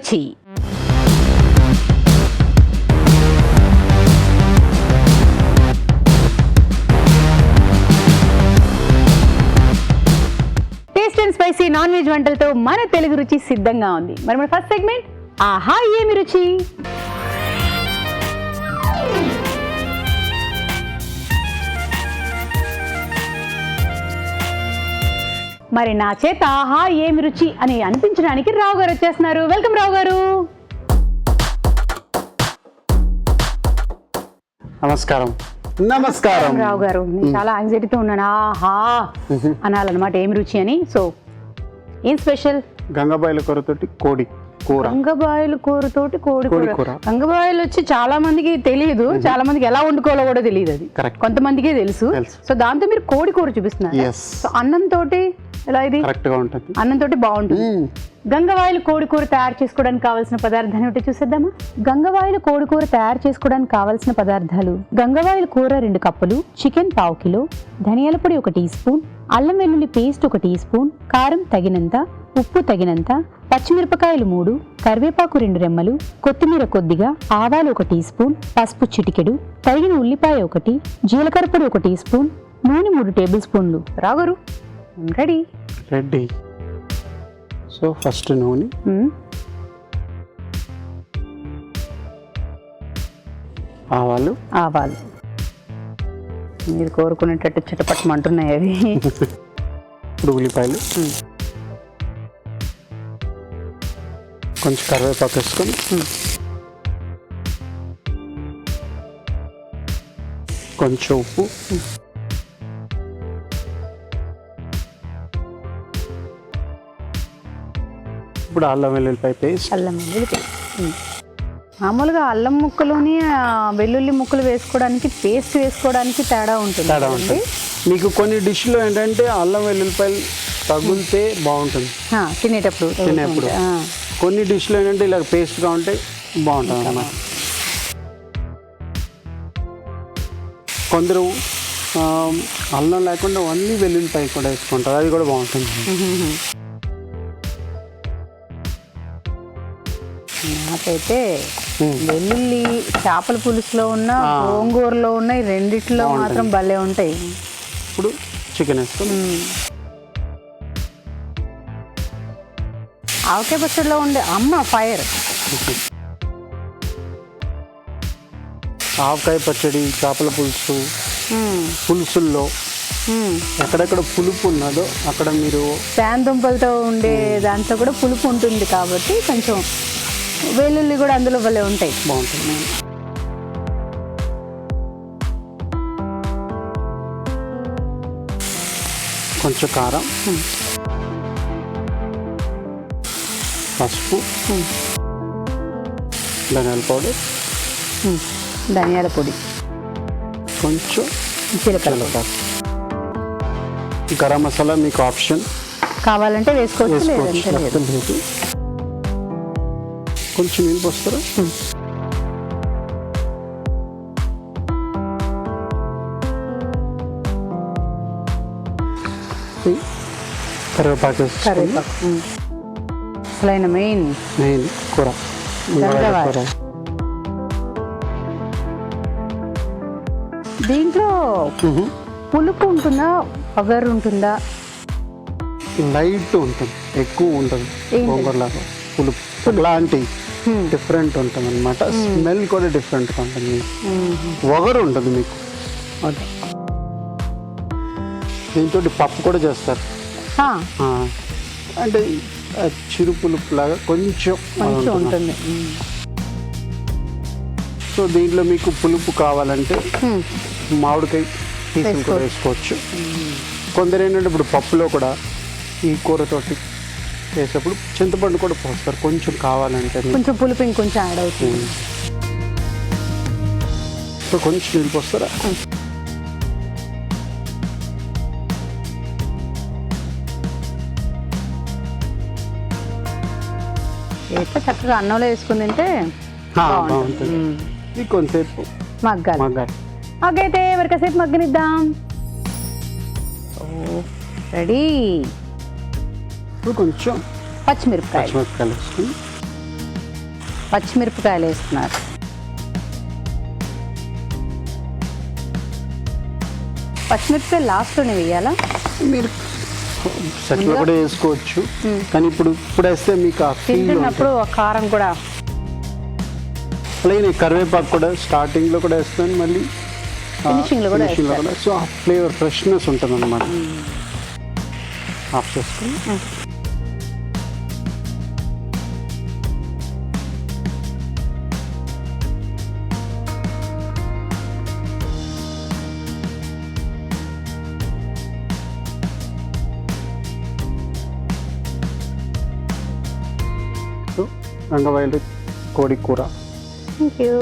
రుచి. Taste and spicy non veg వంటలతో మన తెలుగు రుచి సిద్ధంగా ఉంది. మరి మన ఫస్ట్ సెగ్మెంట్ ఆహా ఏమి రుచి. మరి నా చేత ఆహా ఏమి రుచి అని అనిపించడానికి రావు గారు వచ్చేస్తున్నారు. వెల్కమ్ రావు గారు. నమస్కారం. నమస్కారం రావు గారు. నేను చాలా యాంగ్జైటీతో ఉన్నాను. ఆహా అనాలన్నమాట ఏమి రుచి అని. సో ఏం స్పెషల్? గంగబాయిల కూరతోటి కోడి కూర. గంగబాయిల కూరతోటి కోడి కూర. గంగబాయిలు వచ్చి చాలా మందికి తెలియదు, చాలా మందికి ఎలా వండుకోవాలో కూడా తెలియదు. అది కొంతమందికే తెలుసు. సో దాంతో మీరు కోడి కూర చూపిస్తున్నారు. సో అన్నం తోటి ఎలా ఇది కరెక్ట్ గా ఉంటుంది. అన్నం తోటి బాగుంటుంది. గంగవాయిలు కోడి కూర తయారు చేసుకోవడానికి కావాల్సిన పదార్థాలు ఏమిటో చూసేద్దామా? గంగవాయిలు కోడి కూర తయారు చేసుకోవడానికి కావాల్సిన పదార్థాలు: గంగవాయిల కూర 2 కప్పులు, చికెన్ 1/2 కిలో, ధనియాల పొడి 1 టీ స్పూన్, అల్లం వెల్లుల్లి పేస్ట్ 1 టీ స్పూన్, కారం తగినంత, ఉప్పు తగినంత, పచ్చిమిరపకాయలు 3, కరివేపాకు 2 రెమ్మలు, కొత్తిమీర కొద్దిగా, ఆవాలు 1 టీ స్పూన్, పసుపు చిటికెడు, తరిగిన ఉల్లిపాయ 1, జీలకర్ర పొడి 1 టీ స్పూన్, నూనె 3 టేబుల్ స్పూన్లు. రాగరు రెడీ. రెడీ. సో ఫస్ట్ నూనె, ఆవాలు మీరు కోరుకునేటట్టు చిటపట్టమంటున్నాయి అవి. ఇప్పుడు ఉల్లిపాయలు, కొంచెం కరివేపాకు వేసుకొని, కొంచెం ఉప్పు, ఇప్పుడు అల్లం వెల్లుల్లిపాయ పేస్ట్. మామూలుగా అల్లం ముక్కలోని వెల్లుల్లి ముక్కలు వేసుకోవడానికి, పేస్ట్ వేసుకోవడానికి తేడా ఉంటుంది. మీకు కొన్ని డిష్లో ఏంటంటే అల్లం వెల్లుల్లిపాయలు తగిలితే బాగుంటుంది తినేటప్పుడు. కొన్ని డిష్లో ఏంటంటే ఇలా పేస్ట్గా ఉంటే బాగుంటుంది అన్నమాట. కొందరు అల్లం లేకుండా ఓన్లీ వెల్లుల్లిపాయ కూడా వేసుకుంటారు, అది కూడా బాగుంటుంది. నాకైతే వెల్లుల్లి చేపల పులుసులో ఉన్న, గోంగూరలో ఉన్న, ఈ రెండిట్లో మాత్రం భలే ఉంటాయి. ఇప్పుడు చికెన్ వేసుకొని, ఆవకాయ పచ్చడిలో ఉండే అమ్మ ఫైర్. ఆవకాయ పచ్చడి, చేపల పులుసు, పులుసుల్లో ఎక్కడెక్కడ పులుపు ఉన్నదో అక్కడ మీరు దుంపలతో ఉండే దాంట్లో కూడా పులుపు ఉంటుంది కాబట్టి కొంచెం వెల్లుల్లి కూడా అందులో భలే ఉంటాయి, బాగుంటుంది. కొంచెం కారం, పసుపు, ధనియాల పౌడర్, ధనియాల పొడి, కొంచెం జీలకర్ర, గరం మసాలా మీకు ఆప్షన్, కావాలంటే వేసుకోవచ్చు, లేదంటే లేదు. కొంచెం నీళ్ళు పోస్తారా? కరివేపాకు. అసలైన మెయిన్ కూర. దీంట్లో పులుపు ఉంటుందా, వగరు ఉంటుందా? లైట్ ఉంటుంది, ఎక్కువ ఉంటుంది. గోంగూరలాగా పులుపు లాంటి డిఫరెంట్ ఉంటుంది అనమాట. స్మెల్ కూడా డిఫరెంట్గా ఉంటుంది, వగరు ఉంటుంది మీకు. దీంతో పప్పు కూడా చేస్తారు, అంటే చిరు పులుపు లాగా కొంచెం ఉంటుంది. సో దీంట్లో మీకు పులుపు కావాలంటే మామిడికాయ పీసులు కూడా వేసుకోవచ్చు. కొందరు ఏంటంటే ఇప్పుడు పప్పులో కూడా ఈ కూరతోటి వేసేప్పుడు చింతపండు కూడా పోస్తారు, కొంచెం కావాలంటే. కొంచెం పులుపు ఇంకొంచెం యాడ్ అవుతుంది. సో కొంచెం నీళ్ళు పోస్తారా? వేస్తే చక్కగా అన్నంలో వేసుకుని తింటే బాగుంటుంది. ఇది కొంతసేపు మగ్గాలి. అయితే మరి కాసేపు మగ్గనిద్దాం. రెడీ. ఇప్పుడు కొంచెం పచ్చిమిరపకాయలు వేసుకుని పచ్చిమిరపకాయలు వేస్తున్నారు. పచ్చిమిరపకాయలు లాస్ట్లోనే వేయాలా? మీరు సెట్లో కూడా వేసుకోవచ్చు, కానీ ఇప్పుడు వేస్తే మీకు ఆ ఫీల్ తింటున్నప్పుడు ఆ కారం కూడా. అలాగే నేను కరివేపాకు కూడా స్టార్టింగ్లో కూడా వేస్తాను, మళ్ళీ ఫినిషింగ్లో కూడా సో ఆ ఫ్లేవర్ ఫ్రెష్నెస్ ఉంటుంది అన్నమాట. ఆఫ్ చేసుకొని గంగవాయిలు కోడి కూర. Thank you.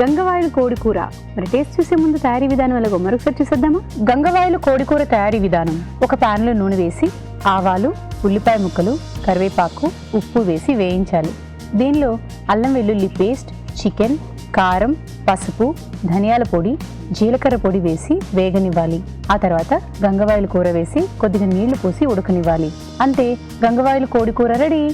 గంగవాయిలు కోడి కూర. మరి టేస్ట్ చూసే ముందు తయారీ విధానం ఎలాగో మరొకసారి చూసేద్దామా? గంగవాయిలు కోడి కూర తయారీ విధానం: ఒక ప్యాన్లో నూనె వేసి ఆవాలు, ఉల్లిపాయ ముక్కలు, కరివేపాకు, ఉప్పు వేసి వేయించాలి. దీనిలో అల్లం వెల్లుల్లి పేస్ట్, చికెన్, కారం, పసుపు, ధనియాల పొడి, జీలకర్ర పొడి వేసి వేగనివ్వాలి. ఆ తర్వాత గంగవాయిలు కూర వేసి కొద్దిగా నీళ్లు పోసి ఉడకనివ్వాలి. అంతే, గంగవాయిలు కోడి కూర రెడీ.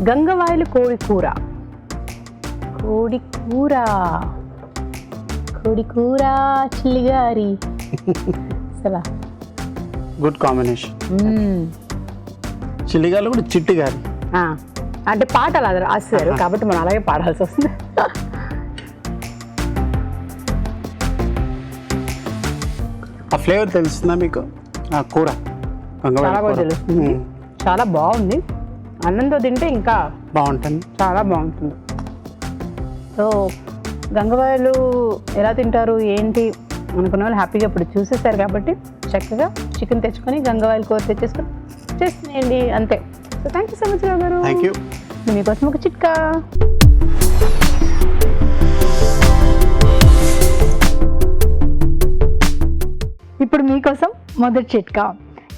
గంగవాయిలు కోడి కూర. కోడి కూర, కోడి కూర చిల్లిగారి. అసలు గుడ్ కాంబినేషన్. చిల్లిగారు కూడా చిట్టిగారి. అంటే పాటలు అది రాస్తారు కాబట్టి మనం అలాగే పాడాల్సి వస్తుంది. ఆ ఫ్లేవర్ తెలుస్తుందా మీకు? ఆ కూర చాలా బాగా తెలుస్తుంది, చాలా బాగుంది. అన్నంతో తింటే ఇంకా బాగుంటుంది, చాలా బాగుంటుంది. సో గంగవాయిలు ఎలా తింటారు ఏంటి అనుకున్న వాళ్ళు హ్యాపీగా ఇప్పుడు చూసేస్తారు కాబట్టి చక్కగా చికెన్ తెచ్చుకొని గంగవాయిలు కూర తెచ్చేసుకొని చేస్తున్నాయండి, అంతే. So thank you so much Rao గారు. Thank you. మీకోసం ఒక చిట్కా. ఇప్పుడు మీకోసం మొదటి చిట్కా.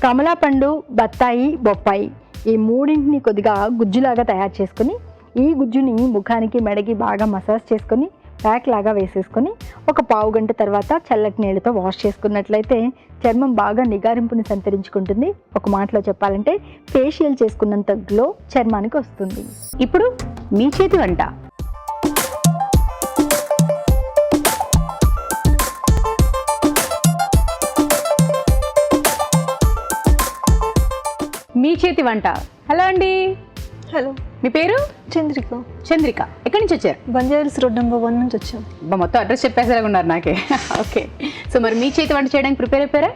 కమలా పండు, బత్తాయి, బొప్పాయి ఈ మూడింటిని కొద్దిగా గుజ్జులాగా తయారు చేసుకొని ఈ గుజ్జుని ముఖానికి, మెడకి బాగా మసాజ్ చేసుకొని ప్యాక్ లాగా వేసేసుకొని ఒక పావు గంట తర్వాత చల్లటి నీళ్ళతో వాష్ చేసుకున్నట్లయితే చర్మం బాగా నిగారింపుని సంతరించుకుంటుంది. ఒక మాటలో చెప్పాలంటే ఫేషియల్ చేసుకున్నంత గ్లో చర్మానికి వస్తుంది. ఇప్పుడు మీ చేతి వంట. మీ చేతి వంట. హలో అండి. హలో, మీ పేరు? చంద్రిక. చంద్రిక. ఎక్కడి నుంచి వచ్చారు? బంజారాస్ రోడ్ నెంబర్ 1 నుంచి వచ్చాం. మొత్తం అడ్రస్ చెప్పేసేలాగా ఉన్నారు నాకే. ఓకే, సో మరి మీ చేతి వంట చేయడానికి ప్రిపేర్ అయిపోయారా?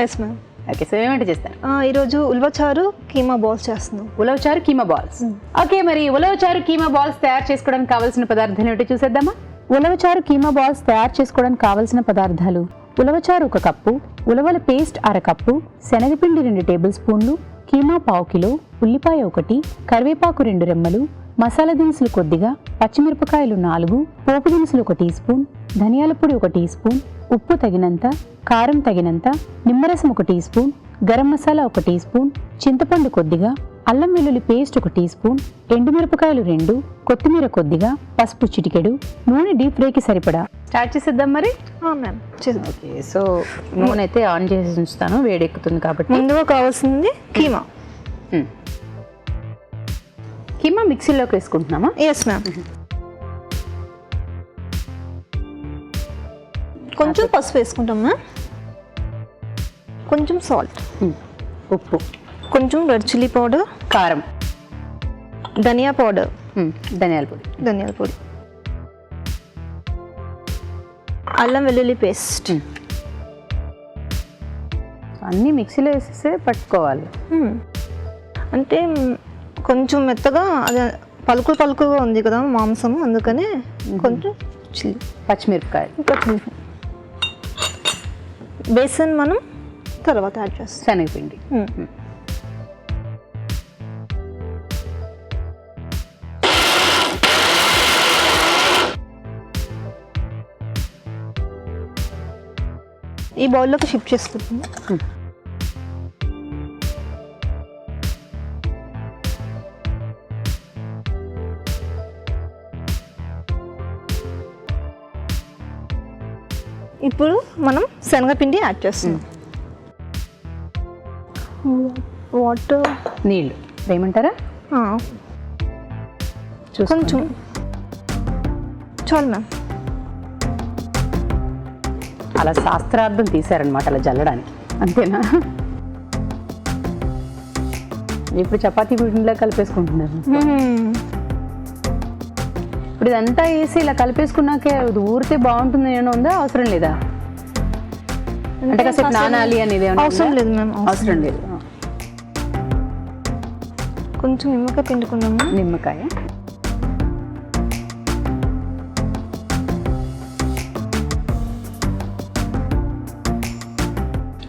Yes ma'am. ఓకే, సో ఏమంట చేస్తారు? ఈరోజు ఉల్వచారు కీమా బాల్స్ చేస్తున్నాం. ఉలవచారు కీమా బాల్స్. ఓకే, మరి ఉలవచారు కీమా బాల్స్ తయారు చేసుకోవడానికి కావాల్సిన పదార్థాలు ఏంటో చూసేద్దామా? ఉలవచారు కీమా బాల్స్ తయారు చేసుకోవడానికి కావాల్సిన పదార్థాలు: ఉలవచారు 1 కప్పు, ఉలవల పేస్ట్ 1/2 కప్పు, శనగపిండి 2 టేబుల్ స్పూన్లు, కీమా 1/4 కిలో, ఉల్లిపాయ 1, కరివేపాకు 2 రెమ్మలు, మసాలా దినుసులు కొద్దిగా, పచ్చిమిరపకాయలు 4, పోపు దినుసులు 1 టీ స్పూన్, ధనియాల పొడి 1 టీ స్పూన్, ఉప్పు తగినంత, కారం తగినంత, నిమ్మరసం 1 teaspoon, garam masala 1 teaspoon, చింతపండు కొద్దిగా, అల్లం వెల్లుల్లి పేస్ట్ 1 టీ స్పూన్, ఎండుమిరపకాయలు 2, కొత్తిమీర కొద్దిగా, పసుపు చిటికెడు, నూనె డీప్ ఫ్రైకి సరిపడా. స్టార్ట్ చేసేద్దాం మరి. మ్యామ్. ఓకే, సో నూనె అయితే ఆన్ చేసి ఉంచుతాను, వేడెక్కుతుంది కాబట్టి. ముందుగా కావాల్సింది కీమా. కీమా మిక్సీలోకి వేసుకుంటున్నామా? Yes ma'am. కొంచెం పసుపు వేసుకుంటాం మ్యామ్, కొంచెం సాల్ట్, ఉప్పు, కొంచెం రెడ్ చిల్లీ పౌడర్, కారం, ధనియా పౌడర్, ధనియాల పొడి, ధనియాల పొడి, అల్లం వెల్లుల్లి పేస్ట్. అన్నీ మిక్సీలో వేసేస్తే పట్టుకోవాలి. అంటే కొంచెం మెత్తగా అది పలుకుగా ఉంది కదా మాంసం, అందుకనే కొంచెం చిల్లీ, పచ్చిమిరపకాయ, బేసన్ మనం తర్వాత యాడ్ చేస్తాం, శనగపిండి. ఈ బౌల్లోకి షిఫ్ట్ చేసుకుంటాం. ఇప్పుడు మనం శనగపిండి యాడ్ చేస్తున్నాం. వాటర్ నీళ్ళు వేయమంటారా? కొంచెం చాలు మ్యామ్. అలా శాస్త్రార్థం తీశారనమాట అలా జల్లడానికి, అంతేనా? ఇప్పుడు చపాతీ పిండిలా కలిపేసుకుంటున్నారు. ఇప్పుడు ఇదంతా వేసి ఇలా కలిపేసుకున్నాకే అది ఊరితే బాగుంటుంది ఏమైనా ఉందా, అవసరం లేదా? అంటే కాసేపు నానాలి అనేది ఏమైనా అవసరం ఉందా? లేదు మ్యామ్. అవసరం లేదు. కొంచెం నిమ్మకాయ పిండుకున్నాము. నిమ్మకాయ,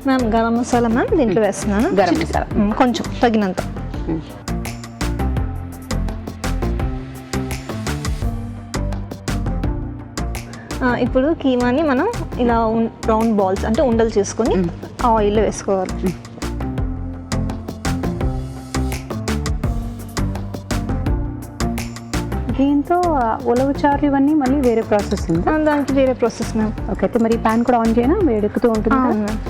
మ్యామ్ గరం మసాలా మ్యామ్ దీంట్లో వేస్తున్నాను. గరం మసాలా కొంచెం తగినంత. ఇప్పుడు కీమాని మనం ఇలా రౌండ్ బాల్స్ అంటే ఉండలు చేసుకొని ఆయిల్లో వేసుకోవాలి. దీంతో ఉలవ చారు ఇవన్నీ మళ్ళీ వేరే ప్రాసెస్ ఉందా? దానికి వేరే ప్రాసెస్ మ్యామ్. ఓకే, అయితే మరి ప్యాన్ కూడా ఆన్ చేయనా? వేడెక్కుతూ ఉంటుంది కదా? మ్యామ్.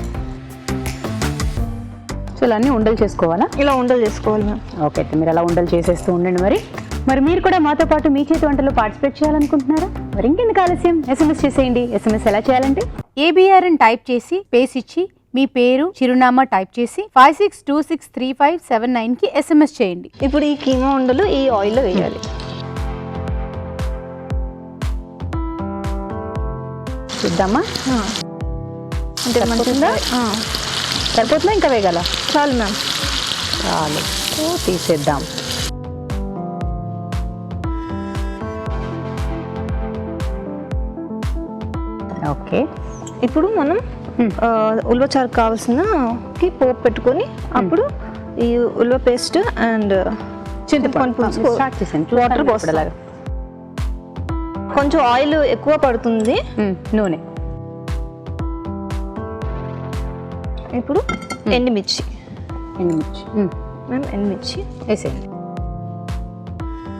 సో ఇలా అన్నీ ఉండలు చేసుకోవాలా? ఇలా ఉండలు చేసుకోవాలి మ్యామ్. ఓకే, అయితే మీరు అలా ఉండలు చేసేస్తూ ఉండండి. మరి మీరు కూడా మాతో పాటు మీ చేతి వంటలో పార్టిసిపేట్ చేయాలనుకుంటున్నారా? మరి ఇంకెందుకు ఆలస్యం, SMS చేసేయండి. SMS ఎలా చేయాలంటే ABR అని టైప్ చేసి స్పేస్ ఇచ్చి మీ పేరు చిరునామా టైప్ చేసి 56263579కి SMS చేయండి. ఇప్పుడు ఈ కీమా ఉండలు ఈ ఆయిల్లో వేయాలి. చూద్దామా? అంటే సరిపోతుందా? సరిపోతుందా, ఇంకా వేగాల? చాలు మ్యామ్. చాలు, తీసేద్దాం. ఓకే, ఇప్పుడు మనం ఉల్వచారు కావాల్సిన పోపు పెట్టుకొని అప్పుడు ఈ ఉల్వ పేస్ట్ అండ్ చింతపండు పులుసు వాటర్ పోస్తారు. కొంచెం ఆయిల్ ఎక్కువ పడుతుంది. నూనె. ఇప్పుడు ఎండుమిర్చి ఎండుమిర్చి వేసేయండి.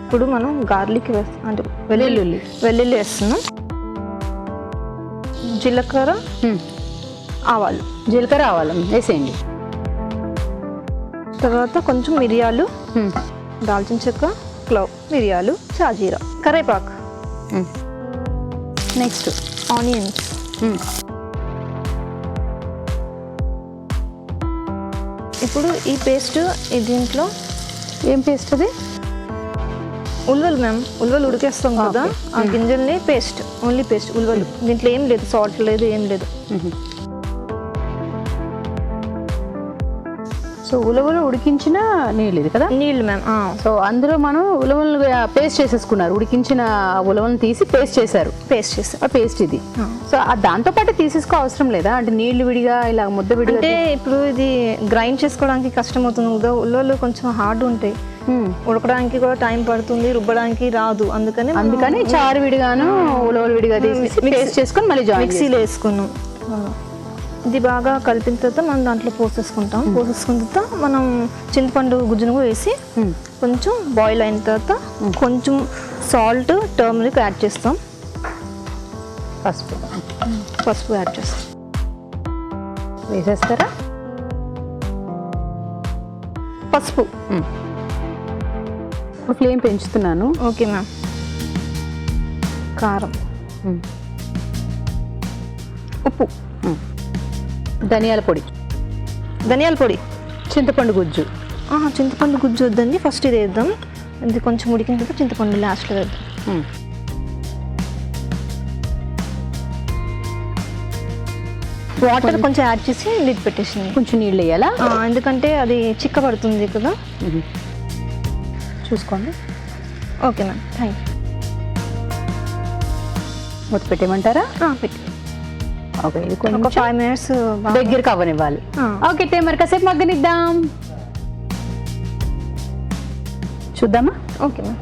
ఇప్పుడు మనం గార్లిక్ వేస్తాం, అంటే వెల్లుల్లి వేస్తున్నాం. జీలకర్ర ఆవాలు వేసేయండి. తర్వాత కొంచెం మిరియాలు, దాల్చిన చెక్క, క్లవ్, మిరియాలు, షాజీరా, కరేపాకు. Next onions. ఇప్పుడు ఈ పేస్ట్ దీంట్లో ఏం పేస్ట్ అది? ఉల్వలు మ్యామ్. ఉల్వలు ఉడికేస్తాం కదా, ఆ గింజల్ని పేస్ట్, ఓన్లీ పేస్ట్ ఉల్వలు. దీంట్లో ఏం లేదు, సాల్ట్ లేదు, ఏం లేదు. సో ఉలవలు ఉడికించిన నీళ్ళు ఇది కదా? నీళ్ళు మ్యామ్. సో అందులో మనం ఉలవలు పేస్ట్ చేసేసుకున్నారు, ఉడికించిన ఉలవలను తీసి పేస్ట్ చేశారు. పేస్ట్ చేస్తాం. ఆ పేస్ట్ ఇది. సో దాంతో పాటు తీసేసుకో అవసరం లేదా? అంటే నీళ్లు విడిగా ఇలా ముద్ద విడిగా? అంటే ఇప్పుడు ఇది గ్రైండ్ చేసుకోవడానికి కష్టం అవుతుంది కదా, ఉల్వలు కొంచెం హార్డ్ ఉంటాయి, ఉడకడానికి కూడా టైం పడుతుంది, రుబ్బడానికి రాదు. అందుకని చారు విడిగాను ఉలవలు విడిగా తీసి పేస్ట్ చేసుకొని మళ్ళీ మిక్సీలో వేసుకున్నాం. ఇది బాగా కలిపిన తర్వాత మనం దాంట్లో పోసేసుకున్న తర్వాత మనం చింతపండు గుజ్జును కూడా వేసి కొంచెం బాయిల్ అయిన తర్వాత కొంచెం సాల్ట్, టర్మరిక్ యాడ్ చేస్తాం. పసుపు యాడ్ చేస్తాం. వేసేస్తారా? పసుపు. ఫ్లేమ్ పెంచుతున్నాను. Okay ma'am. కారం, ఉప్పు, ధనియాల పొడి, చింతపండు గుజ్జు. చింతపండు గుజ్జు వద్దండి, ఫస్ట్ ఇది వేద్దాం. ఇది కొంచెం ఉడికిన తర్వాత చింతపండు లాస్ట్లో వేద్దాం. వాటర్ కొంచెం యాడ్ చేసి లిడ్ పెట్టేసింది. కొంచెం నీళ్ళు వేయాలా? ఎందుకంటే అది చిక్కబడుతుంది కదా. చూసుకోండి. Okay ma'am, thank you. మూత పెట్టేయమంటారా? పెట్టి ఓకే, ఇది ఒక కొంచెం 5 minutes దగ్గరికి అవ్వనివ్వాలి. ఓకే, అయితే మరి కాసేపు మగ్గనిద్దాం. చూద్దామా? Okay ma'am.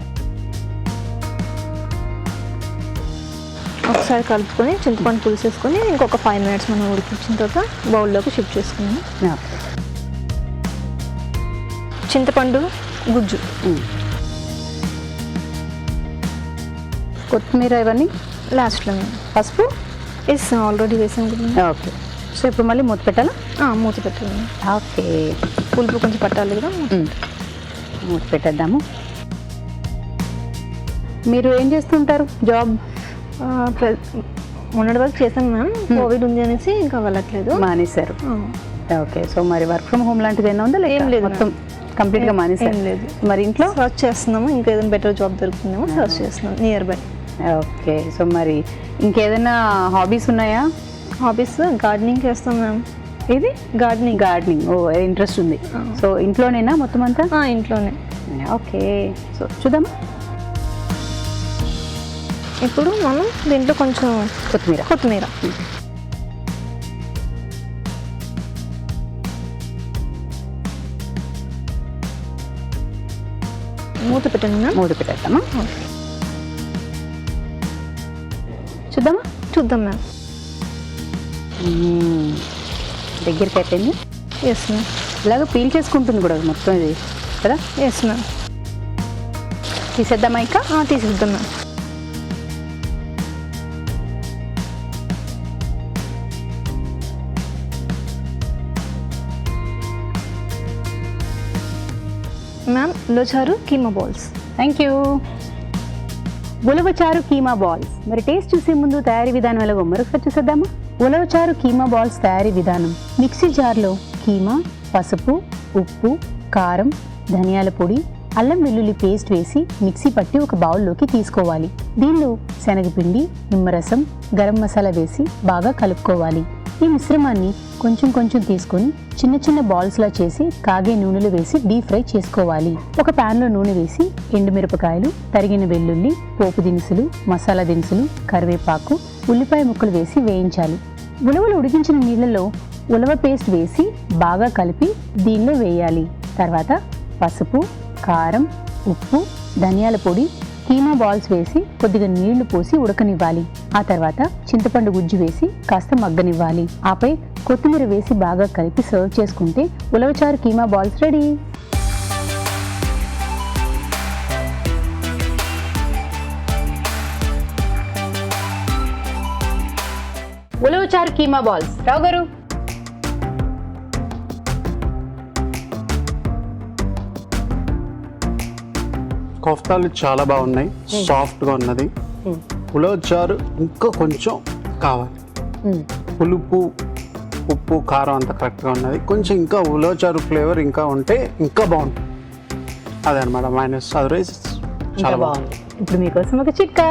ఒకసారి కలుపుకొని చింతపండు పులుసు వేసుకొని ఇంకొక 5 minutes మనం ఉడికించిన తర్వాత బౌల్లోకి షిఫ్ట్ చేసుకున్నాం. చింతపండు గుజ్జు, కొత్తిమీర ఇవన్నీ లాస్ట్లో. పసుపు ఎస్ ఆల్రెడీ వేసాను కదా. ఓకే, సో ఇప్పుడు మళ్ళీ మూత పెట్టాలా? మూత పెట్టాలి. ఓకే, పులుపు కొంచెం పట్టాలి కదా. మూత పెట్టేద్దాము. మీరు ఏం చేస్తుంటారు జాబ్? మొన్నటి వరకు చేశాను మ్యామ్, కోవిడ్ ఉంది అనేసి ఇంకా వెళ్ళట్లేదు. మానేశారు. ఓకే, సో మరి వర్క్ ఫ్రమ్ హోమ్ లాంటిది ఏమైనా ఉందా? ఏం లేదు, మొత్తం కంప్లీట్గా మానేశారు. ఏం లేదు. మరి ఇంట్లో సర్చ్ చేస్తున్నాము, ఇంకా ఏదైనా బెటర్ జాబ్ దొరుకుతుందేమో సర్చ్ చేస్తున్నాం నియర్ బై. ఓకే, సో మరి ఇంకేదైనా హాబీస్ ఉన్నాయా? హాబీస్ గార్డెనింగ్ చేస్తాం మ్యామ్. ఇది గార్డెనింగ్. ఓ, ఇంట్రెస్ట్ ఉంది. సో ఇంట్లోనేనా మొత్తం అంతా? ఇంట్లోనే. ఓకే, సో చూద్దామా. ఇప్పుడు మనం దీంట్లో కొంచెం కొత్తిమీర మూత పెట్టండి మ్యామ్. మూత పెట్టేద్దామా? చూద్దామా? చూద్దాం మ్యామ్. దగ్గరికి అయిపోయింది. Yes ma'am. ఇలాగ పీల్ చేసుకుంటుంది కూడా మొత్తం ఇది కదా. Yes ma'am. తీసేద్దామా ఇంకా? తీసేద్దాం ma'am. Ma'am ulavacharu keema balls. Thank you. Ulavacharu keema balls. మరి టేస్ట్ చూసే ముందు తయారీ విధానం ఎలాగో మరొకసారి చూసేద్దామా. ఉలవచారు కీమా బాల్స్ తయారీ విధానం: మిక్సీ జార్లో కీమా, పసుపు, ఉప్పు, కారం, ధనియాల పొడి, అల్లం వెల్లుల్లి పేస్ట్ వేసి మిక్సీ పట్టి ఒక బౌల్లోకి తీసుకోవాలి. దీనిలో శనగపిండి, నిమ్మరసం, గరం మసాలా వేసి బాగా కలుపుకోవాలి. ఈ మిశ్రమాన్ని కొంచెం కొంచెం తీసుకొని చిన్న చిన్న బాల్స్లా చేసి కాగే నూనెలో వేసి డీప్ ఫ్రై చేసుకోవాలి. ఒక ప్యాన్లో నూనె వేసి ఎండుమిరపకాయలు, తరిగిన వెల్లుల్లి, పోపు దినుసులు, మసాలా దినుసులు, కరివేపాకు, ఉల్లిపాయ ముక్కలు వేసి వేయించాలి. ఉలవలు ఉడికించిన నీళ్ళలో ఉలవ పేస్ట్ వేసి బాగా కలిపి దీనిలో వేయాలి. తర్వాత పసుపు, కారం, ఉప్పు, ధనియాల పొడి, కీమా బాల్స్ వేసి కొద్దిగా నీళ్లు పోసి ఉడకనివ్వాలి. ఆ తర్వాత చింతపండు గుజ్జు వేసి కాస్త మగ్గనివ్వాలి. ఆపై కొత్తిమీర వేసి బాగా కలిపి సర్వ్ చేసుకుంటే ఉలవచారు కీమా బాల్స్ రెడీ. ఉలవచారు కీమా బాల్స్. రావు గారు, కోఫ్తాలు చాలా బాగున్నాయి, సాఫ్ట్గా ఉన్నది. ఉలవచారు ఇంకా కొంచెం కావాలి. పులుపు, ఉప్పు, కారం అంతా కరెక్ట్గా ఉన్నది. కొంచెం ఇంకా ఉలవచారు ఫ్లేవర్ ఇంకా ఉంటే ఇంకా బాగుంటుంది. అదే అనమాట మైనస్. అదర్వైజ్ చాలా బాగుంది. ఇప్పుడు మీకోసం ఒక చిట్కా.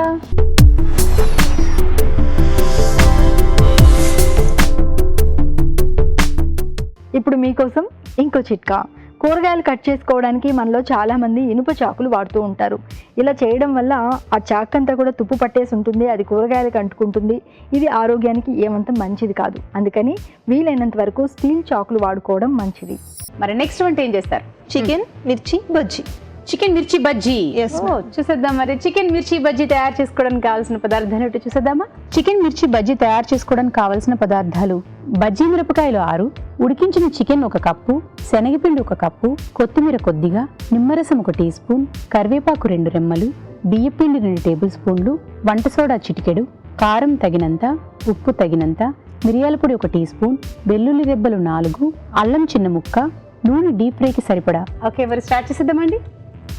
ఇప్పుడు మీకోసం ఇంకో చిట్కా. కూరగాయలు కట్ చేసుకోవడానికి మనలో చాలామంది ఇనుప చాకులు వాడుతూ ఉంటారు. ఇలా చేయడం వల్ల ఆ చాకు అంతా కూడా తుప్పు పట్టేసి ఉంటుంది, అది కూరగాయలకు అంటుకుంటుంది. ఇది ఆరోగ్యానికి ఏమంత మంచిది కాదు. అందుకని వీలైనంత వరకు స్టీల్ చాకులు వాడుకోవడం మంచిది. మరి నెక్స్ట్ వంట ఏం చేస్తారు? Chicken mirchi bajji. Chicken mirchi bajji. Yes, ma'am. చూసేద్దాం. మరి చికెన్ మిర్చి బజ్జీ తయారు చేసుకోవడానికి కావాల్సిన పదార్థాలు ఏంటో చూసేద్దామా. చికెన్ మిర్చి బజ్జీ తయారు చేసుకోవడానికి కావాల్సిన పదార్థాలు: బజ్జీ మిరపకాయలు 6, ఉడికించిన చికెన్ 1 కప్పు, శనగపిండి 1 కప్పు, కొత్తిమీర కొద్దిగా, నిమ్మరసం 1 టీ స్పూన్, కరివేపాకు 2 రెమ్మలు, బియ్యపిండి 2 టేబుల్ స్పూన్లు, వంట సోడా చిటికెడు, కారం తగినంత, ఉప్పు తగినంత, మిరియాల పొడి 1 టీ స్పూన్, వెల్లుల్లి రెబ్బలు 4, అల్లం చిన్న ముక్క, నూనె డీప్ ఫ్రైకి సరిపడా. ఓకే, మరి స్టార్ట్ చేసేద్దామండి.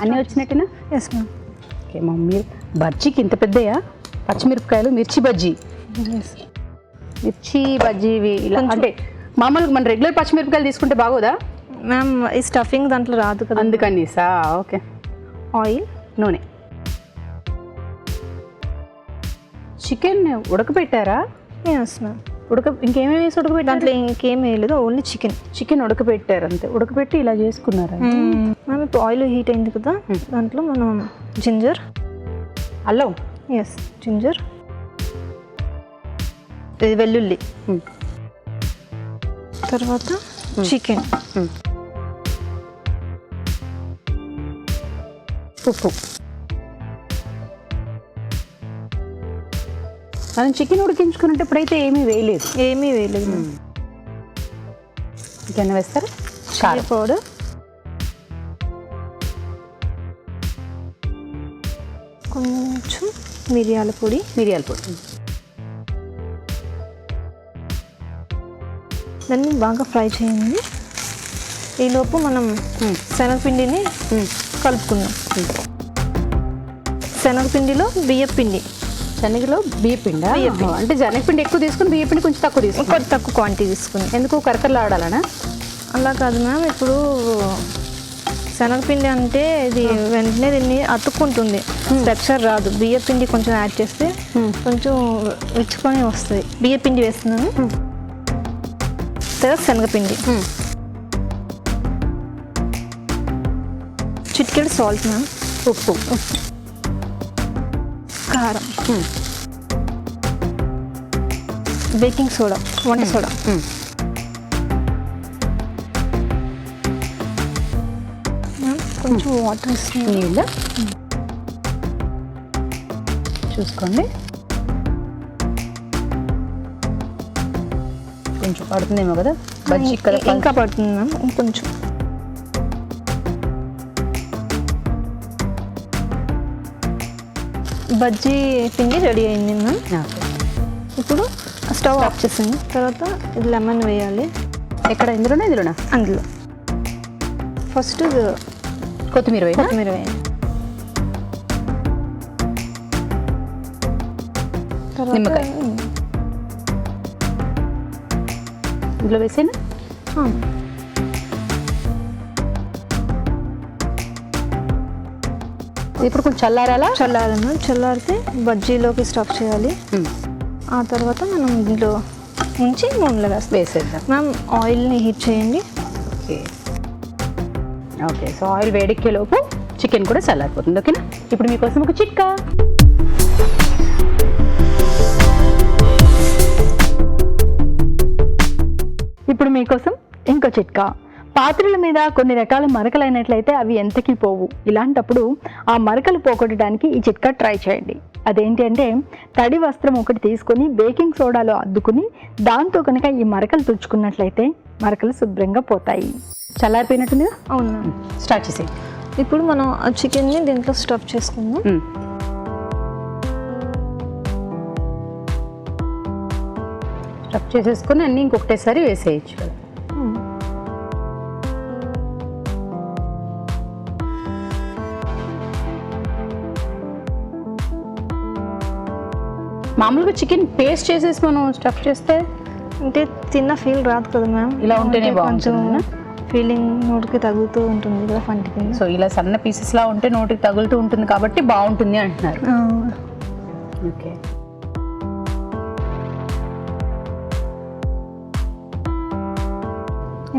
అన్నీ వచ్చినట్టునా? Yes ma'am. ఓకే మమ్మీ, బజ్జీకి ఇంత పెద్దయా? పచ్చిమిరపకాయలు మిర్చి బజ్జీ. మిర్చి బజ్జీ ఇలా అంటే మామూలుగా మన రెగ్యులర్ పచ్చిమిరపకాయలు తీసుకుంటే బాగోదా మ్యామ్? ఈ స్టఫింగ్ దాంట్లో రాదు కదా, అందుకని సా. ఓకే, ఆయిల్, నూనె. చికెన్ ఉడకబెట్టారా? Yes ma'am. ఇంకేమేమి వేసి ఉడకబెట్టారు? దాంట్లో ఇంకేం వేయలేదు, ఓన్లీ చికెన్. చికెన్ ఉడకబెట్టారు అంతే. ఉడకబెట్టి ఇలా చేసుకున్నారా? మ్యామ్ ఇప్పుడు ఆయిల్ హీట్ అయింది కదా, దాంట్లో మనం జింజర్, అల్లం, ఎస్ జింజర్, ఇది వెల్లుల్లి, తర్వాత చికెన్, ఉప్పు. మనం చికెన్ ఉడికించుకునేటప్పుడైతే ఏమీ వేయలేదు. ఏమీ వేయలేదు మ్యామ్. ఇంకేమైనా వేస్తారా? చిల్లీ పౌడర్, కొంచెం మిరియాల పొడి, దాన్ని బాగా ఫ్రై చేయండి. ఈలోపు మనం శనగపిండిని కలుపుకుందాం. శనగపిండిలో బియ్యపిండి, శనగలో బియ్యపిండి అంటే శనగపిండి ఎక్కువ తీసుకుని బియ్యపిండి కొంచెం తక్కువ తీసుకుని, కొంచెం తక్కువ క్వాంటిటీ తీసుకుని. ఎందుకు కరకరలు ఆడాలనా? అలా కాదు మ్యామ్, ఇప్పుడు శనగపిండి అంటే ఇది వెంటనే దీన్ని అతుక్కుంటుంది, టెక్స్చర్ రాదు. బియ్యపిండి కొంచెం యాడ్ చేస్తే కొంచెం రుచుకొని వస్తుంది. బియ్యపిండి వేస్తున్నాను, తర్వాత శనగపిండి, చిటికెడు సాల్ట్ మ్యామ్, ఉప్పు, కారం, బేకింగ్ సోడా, వంట సోడా, కొంచెం వాటర్ ఇస్తున్నాను. నీళ్ళు చూసుకోండి, కొంచెం పడుతుందేమో కదా బజ్జీ కదా. ఇంకా పడుతుంది మ్యామ్, ఇంకొంచెం. బజ్జీ పిండి రెడీ అయింది మ్యామ్. ఇప్పుడు స్టవ్ ఆఫ్ చేసింది. తర్వాత ఇది లెమన్ వేయాలి. ఎక్కడ? ఇందులోనా? అందులో ఫస్ట్ కొత్తిమీర వేయాలి. కొత్తిమీర వేయాలి. నిమ్మకాయ ఇందులో వేసేనా? ఇప్పుడు కొంచెం చల్లారను. చల్లారితే బజ్జీలోకి స్టఫ్ చేయాలి. ఆ తర్వాత మనం దీంట్లో ఉంచి నూనెలో వేసేద్దాం. మ్యామ్ ఆయిల్ని హీట్ చేయండి. ఓకే, సో ఆయిల్ వేడెక్కేలోపు చికెన్ కూడా చల్లారిపోతుంది. ఓకేనా? ఇప్పుడు మీకోసం ఒక చిట్కా. ఇప్పుడు మీకోసం ఇంకో చిట్కా. పాత్రల మీద కొన్ని రకాల మరకలైనట్లయితే అవి ఎంతకీ పోవు. ఇలాంటప్పుడు ఆ మరకలు పోగొట్టడానికి ఈ చిట్కా ట్రై చేయండి. అదేంటి అంటే, తడి వస్త్రం ఒకటి తీసుకొని బేకింగ్ సోడాలో అద్దుకుని దాంతో కనుక ఈ మరకలు తుడుచుకున్నట్లయితే మరకలు శుభ్రంగా పోతాయి. చల్లారిపోయినట్టుందిగా? అవునా? స్టార్ట్ చేసేయి. ఇప్పుడు మనం ఆ చికెన్ని దీంట్లో స్టఫ్ చేసుకుందాం. స్టఫ్ చేసేసుకొని అన్నీ ఇంకొకటేసారి వేసేయచ్చు కదా. మామూలుగా చికెన్ పేస్ట్ చేసేసి మనం స్టఫ్ చేస్తే అంటే తిన్న ఫీల్ రాదు కదా మ్యామ్. ఇలా ఉంటేనే కొంచెం బాగుంటుంది. ఫీలింగ్ నోటికి తగులుతూ ఉంటుంది కదా పంటి కింద. సో ఇలా సన్న పీసెస్ లా ఉంటే నోటికి తగులుతూ ఉంటుంది కాబట్టి బాగుంటుంది అంటున్నారు. ఓకే,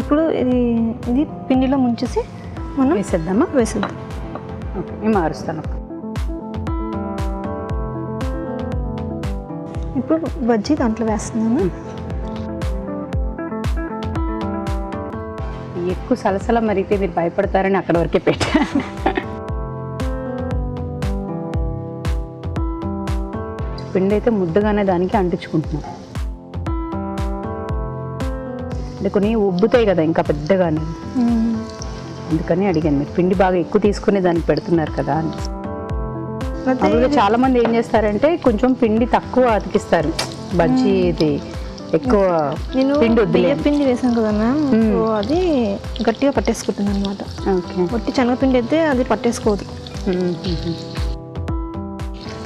ఇప్పుడు ఇది పిండిలో ముంచేసి మనం వేసేద్దామా? వేసేద్దాం. ఓకే, నేను మారుస్తాను. ఇప్పుడు బజ్జీ దాంట్లో వేస్తున్నాను. ఎక్కువ సలసల మరిగితే మీరు భయపడతారని అక్కడ వరకే పెట్టా. పిండి అయితే ముద్దగానే దానికి అంటించుకుంటున్నాం. అంటే కొన్ని ఉబ్బుతాయి కదా ఇంకా పెద్దగానే, అందుకని అడిగాను. మీరు పిండి బాగా ఎక్కువ తీసుకునే దానికి పెడుతున్నారు కదా అని. మామూలుగా చాలా మంది ఏం చేస్తారంటే కొంచెం పిండి తక్కువ అతికిస్తారు బజ్జీ. ఇది ఎక్కువ నేను పిండి బియ్య పిండి వేసాను కదా మ్యామ్, సో అది గట్టిగా పట్టేసుకుంటుంది అనమాట. ఓకే, ఒట్టి శనగపిండి అయితే అది పట్టేసుకోదు,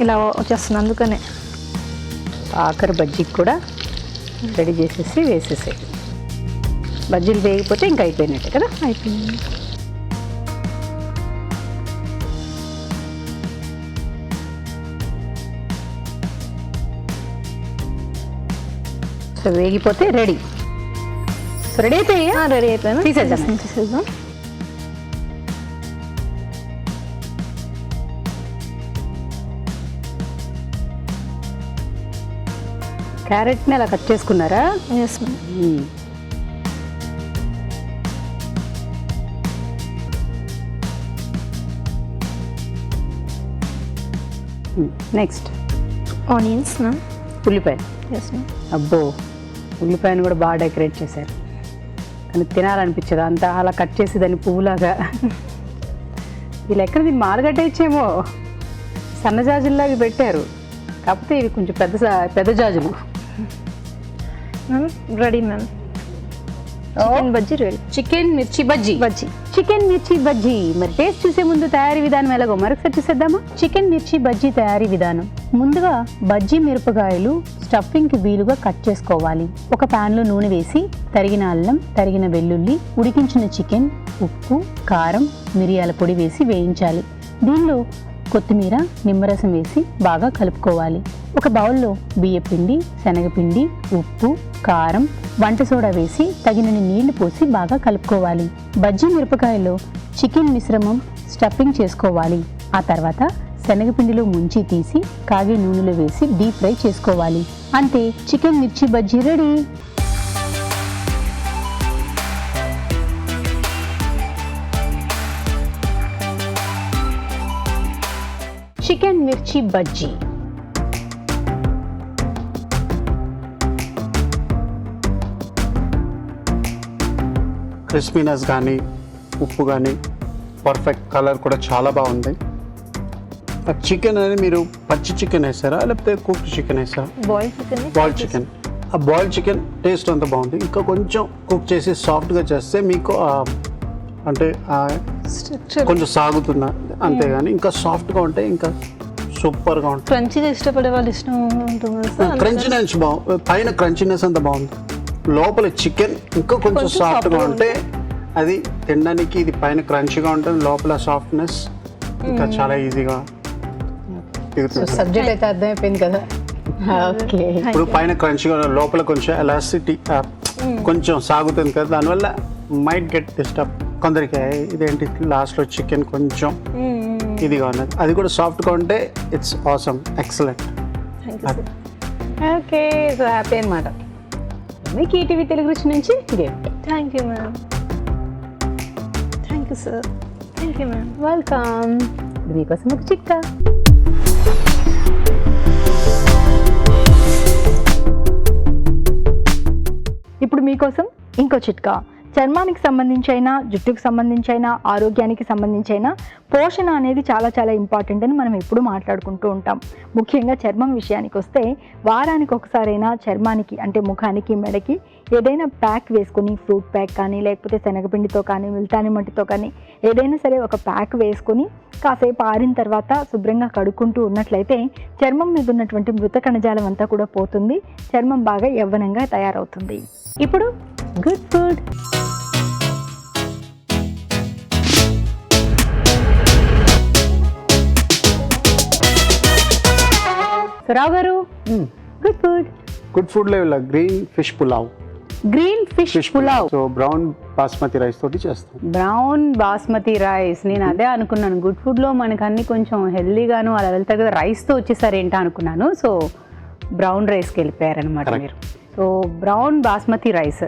ఇలా వచ్చేస్తుంది. అందుకనే ఆఖరి బజ్జీకి కూడా రెడీ చేసేసి వేసేసాయి. బజ్జీలు వేగిపోతే ఇంకా అయిపోయినట్టే కదా. అయిపోయింది. సో వేగిపోతే రెడీ. సో రెడీ అయిపోయి రెడీ అయిపోయాను. తీసేద్దాం. క్యారెట్ని అలా కట్ చేసుకున్నారా? Yes ma'am. Next onions ma'am. ఉల్లిపాయ. Yes ma'am. అబ్బో, ఉల్లిపాయను కూడా బాగా డెకరేట్ చేశారు, కానీ తినాలనిపించదు అంతా అలా కట్ చేసి దాన్ని పువ్వులాగా. వీళ్ళు ఎక్కడ దీన్ని మాలగడ్డ ఇచ్చేమో సన్నజాజుల్లాగా పెట్టారు, కాకపోతే ఇవి కొంచెం పెద్ద జాజులు. Ma'am ready ma'am. Chicken bajji ready. Chicken mirchi bajji. Bajji chicken mirchi bajji. మరి టేస్ట్ చూసే ముందు తయారీ విధానం ఎలాగో మరొకసారి చూసేద్దామా. చికెన్ మిర్చి బజ్జీ తయారీ విధానం. ముందుగా బజ్జీ మిరపకాయలు స్టఫింగ్ కి వీలుగా కట్ చేసుకోవాలి. ఒక పాన్ లో నూనె వేసి తరిగిన అల్లం, తరిగిన వెల్లుల్లి, ఉడికించిన చికెన్, ఉప్పు, కారం, మిరియాల పొడి వేసి వేయించాలి. దీనిలో కొత్తిమీర, నిమ్మరసం వేసి బాగా కలుపుకోవాలి. ఒక బౌల్లో బియ్యపిండి, శనగపిండి, ఉప్పు, కారం, వంట సోడా వేసి తగినన్ని నీళ్లు పోసి బాగా కలుపుకోవాలి. బజ్జీ మిరపకాయలో చికెన్ మిశ్రమం స్టఫింగ్ చేసుకోవాలి. ఆ తర్వాత శనగపిండిలో ముంచి తీసి కాగే నూనెలో వేసి డీప్ ఫ్రై చేసుకోవాలి. అంతే, chicken mirchi bajji ready. Chicken mirchi bajji. Crispiness కానీ ఉప్పు కానీ పర్ఫెక్ట్, కలర్ కూడా చాలా బాగుంది. ఆ చికెన్ అనేది మీరు పచ్చి చికెన్ వేసారా లేకపోతే కుక్ చికెన్ వేసారా? Boil chicken. Boil chicken. ఆ బాయిల్ చికెన్ టేస్ట్ అంతా బాగుంది. ఇంకా కొంచెం కుక్ చేసి సాఫ్ట్గా చేస్తే మీకు అంటే కొంచెం సాగుతున్నా, అంతేగాని ఇంకా సాఫ్ట్గా ఉంటే ఇంకా సూపర్గా ఉంటుంది. క్రంచీగా ఇష్టపడే వాళ్ళు ఇష్టం ఉంటుంది సార్. క్రంచీనెస్ బాగుంది, పైన క్రంచీనెస్ అంతా బాగుంది, లోపల చికెన్ ఇంకా కొంచెం సాఫ్ట్గా ఉంటే అది తినడానికి, ఇది పైన క్రంచీగా ఉంటుంది, లోపల సాఫ్ట్నెస్ ఇంకా చాలా ఈజీగా దిగుతుంది. సబ్జెక్ట్ అయితే అర్థమైపోయింది కదా. ఓకే. ఇప్పుడు పైన క్రంచీగా లోపల కొంచెం ఎలాసిటీ కొంచెం సాగుతుంది కదా, దానివల్ల మైట్ గెట్ డిస్టర్బ్. కొందరికి ఇదేంటి లాస్ట్లో చికెన్ కొంచెం ఇదిగా ఉన్నది, అది కూడా సాఫ్ట్గా ఉంటే it's awesome, excellent. Okay, so happy అనమాట. మీకు ఈటీవీ తెలుగు రుచి నుంచి gift. Thank you ma'am. Thank you sir. Thank you ma'am. Welcome. మీకోసం ఒక చిట్కా. ఇప్పుడు మీకోసం ఇంకో చిట్కా. చర్మానికి సంబంధించైనా, జుట్టుకు సంబంధించైనా, ఆరోగ్యానికి సంబంధించైనా పోషణ అనేది చాలా చాలా ఇంపార్టెంట్ అని మనం ఎప్పుడూ మాట్లాడుకుంటూ ఉంటాం. ముఖ్యంగా చర్మం విషయానికి వస్తే వారానికి ఒకసారైనా చర్మానికి అంటే ముఖానికి, మెడకి ఏదైనా ప్యాక్ వేసుకొని, ఫ్రూట్ ప్యాక్ కానీ లేకపోతే శనగపిండితో కానీ, ముల్తాని మట్టితో కానీ ఏదైనా సరే ఒక ప్యాక్ వేసుకొని కాసేపు ఆరిన తర్వాత శుభ్రంగా కడుక్కుంటూ ఉన్నట్లయితే చర్మం మీద ఉన్నటువంటి మృత కణజాలం అంతా కూడా పోతుంది. చర్మం బాగా యవ్వనంగా తయారవుతుంది. ఇప్పుడు గుడ్ ఫుడ్. రావు గారు, గుడ్ ఫుడ్. గుడ్ ఫుడ్లో ఇలా green fish pulao. Green fish pulao. So brown basmati rice తోటి చేస్తాం. Brown basmati rice. నేను అదే అనుకున్నాను, గుడ్ ఫుడ్లో మనకు అన్ని కొంచెం హెల్దీగాను అలా వెళ్తారు కదా, రైస్తో వచ్చేసారి ఏంటా అనుకున్నాను. సో బ్రౌన్ రైస్కి వెళ్ళిపోయారనమాట మీరు. So brown basmati rice.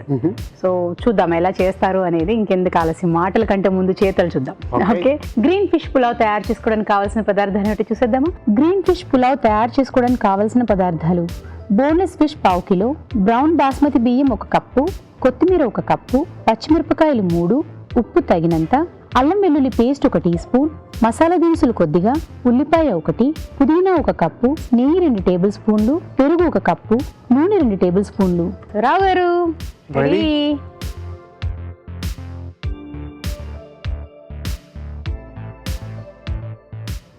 So చూద్దాం ఎలా చేస్తారు అనేది. ఇంకెందుకు ఆలస్యం, మాటల కంటే ముందు చేతలు చూద్దాం. ఓకే. గ్రీన్ ఫిష్ పులావ్ తయారు చేసుకోవడానికి కావాల్సిన పదార్థాలు ఏంటో చూసేద్దామా. గ్రీన్ ఫిష్ పులావ్ తయారు చేసుకోవడానికి కావాల్సిన పదార్థాలు: boneless fish 1/2 kilo, brown basmati బియ్యం 1 కప్పు, కొత్తిమీర 1 కప్పు, పచ్చిమిరపకాయలు 3, ఉప్పు తగినంత, అల్లం వెల్లుల్లి పేస్ట్ 1 టీ స్పూన్, మసాలా దినుసులు కొద్దిగా, ఉల్లిపాయ 1, పుదీనా 1 కప్పు, నెయ్యి 2 టేబుల్ స్పూన్లు, పెరుగు 1 కప్పు, నూనె 2 టేబుల్ స్పూన్లు. రావు గారు, రెడీ.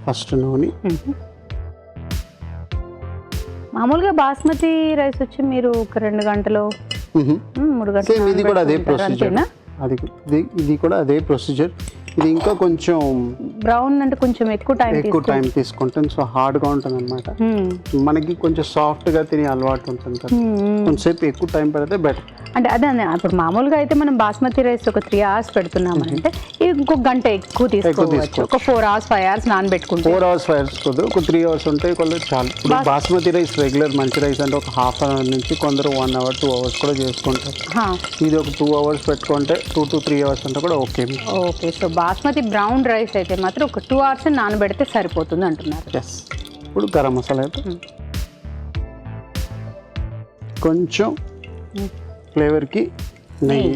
ఫస్ట్ నూనె. మామూలుగా బాస్మతి రైస్ వచ్చి మీరు ఒక 2 గంటలు 3 గంటలు సేమ్ ఇది కూడా అదే ప్రొసీజర్. ఇది కూడా అదే ప్రొసీజర్. ఇది ఇంకా కొంచెం బ్రౌన్ అంటే కొంచెం ఎక్కువ టైం తీసుకుంటాం. సో హార్డ్గా ఉంటుంది అనమాట. మనకి కొంచెం సాఫ్ట్గా తినే అలవాటు ఉంటుంది కదా, కొంచెంసేపు ఎక్కువ టైం పెడితే బెటర్. అంటే అదే ఇప్పుడు మామూలుగా అయితే మనం బాస్మతి రైస్ ఒక 3 hours పెడుతున్నామంటే ఇది ఇంకొక గంట ఎక్కువ తీసుకోవచ్చు. ఒక 4 hours 5 hours నానబెట్టుకుంటే 4 hours 5 hours కొద్ది ఒక 3 hours ఉంటాయి కొందరు చాలు. ఇప్పుడు బాస్మతి రైస్ రెగ్యులర్ మంచి రైస్ అంటే ఒక ½ hour నుంచి కొందరు 1 hour 2 hours కూడా చేసుకుంటారు. ఇది ఒక 2 hours పెట్టుకుంటే 2 to 3 hours అంటే కూడా okay. Okay. So basmati brown rice అయితే మాత్రం ఒక 2 hours నానబెడితే సరిపోతుంది అంటున్నారు. ఎస్. ఇప్పుడు గరం మసాలా అయితే కొంచెం ఫ్లేవర్కి నెయ్యి.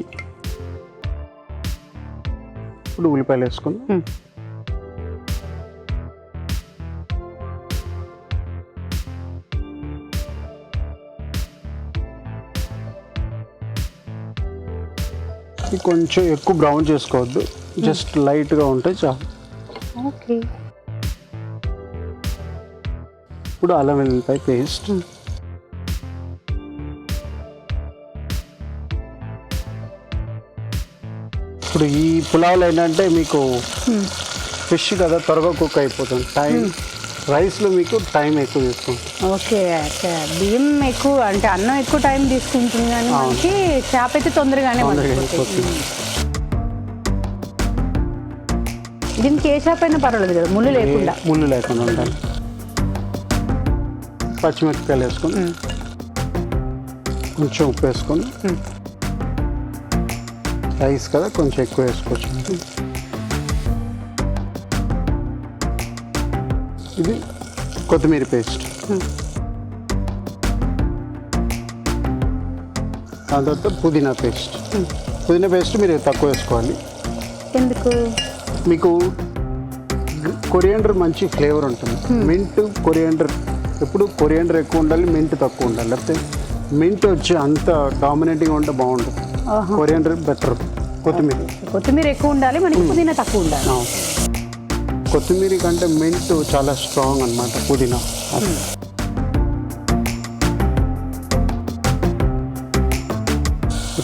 ఇప్పుడు ఉల్లిపాయలు వేసుకుందాం. ఇది కొంచెం ఎక్కువ బ్రౌన్ చేసుకోవద్దు, జస్ట్ లైట్గా ఉంటే చాలు. ఓకే. ఇప్పుడు అల్లం వెల్లుల్లిపాయ పేస్ట్, ఇప్పుడు ఈ పులావులు ఏంటంటే మీకు ఫిష్ కదా త్వరగా కుక్ అయిపోతుంది. రైస్లో మీకు టైం ఎక్కువ తీసుకుంటుంది. ఓకే. బియ్యం ఎక్కువ అంటే అన్నం ఎక్కువ టైం తీసుకుంటుంది కానీ మనకి చేప అయితే తొందరగానే మగ్గిపోతుంది. దీనికి ఏ చేప అయినా పర్వాలేదు కదా, ముళ్ళు లేకుండా. ముళ్ళు లేకుండా ఉంటాయి. పచ్చిమిరపకాయలు వేసుకొని కొంచెం ఉప్పు వేసుకొని, రైస్ కదా కొంచెం ఎక్కువ వేసుకోవచ్చు. ఇది కొత్తిమీర పేస్ట్, దాని తర్వాత పుదీనా పేస్ట్. పుదీనా పేస్ట్ మీరు తక్కువ వేసుకోవాలి. ఎందుకు? మీకు కొరియాండర్ మంచి ఫ్లేవర్ ఉంటుంది. మింట్ కొరియాండర్, ఎప్పుడు కొరియాండర్ ఎక్కువ ఉండాలి, మింట్ తక్కువ ఉండాలి. లేకపోతే మింట్ వచ్చి అంత డామినేటింగ్ ఉంటే బాగుంటుంది. Coriander better. కొత్తిమీర ఎక్కువ ఉండాలి, మనకి పుదీనా తక్కువ ఉండాలి. కొత్తిమీర కంటే మింట్ చాలా స్ట్రాంగ్ అన్నమాట పుదీనా.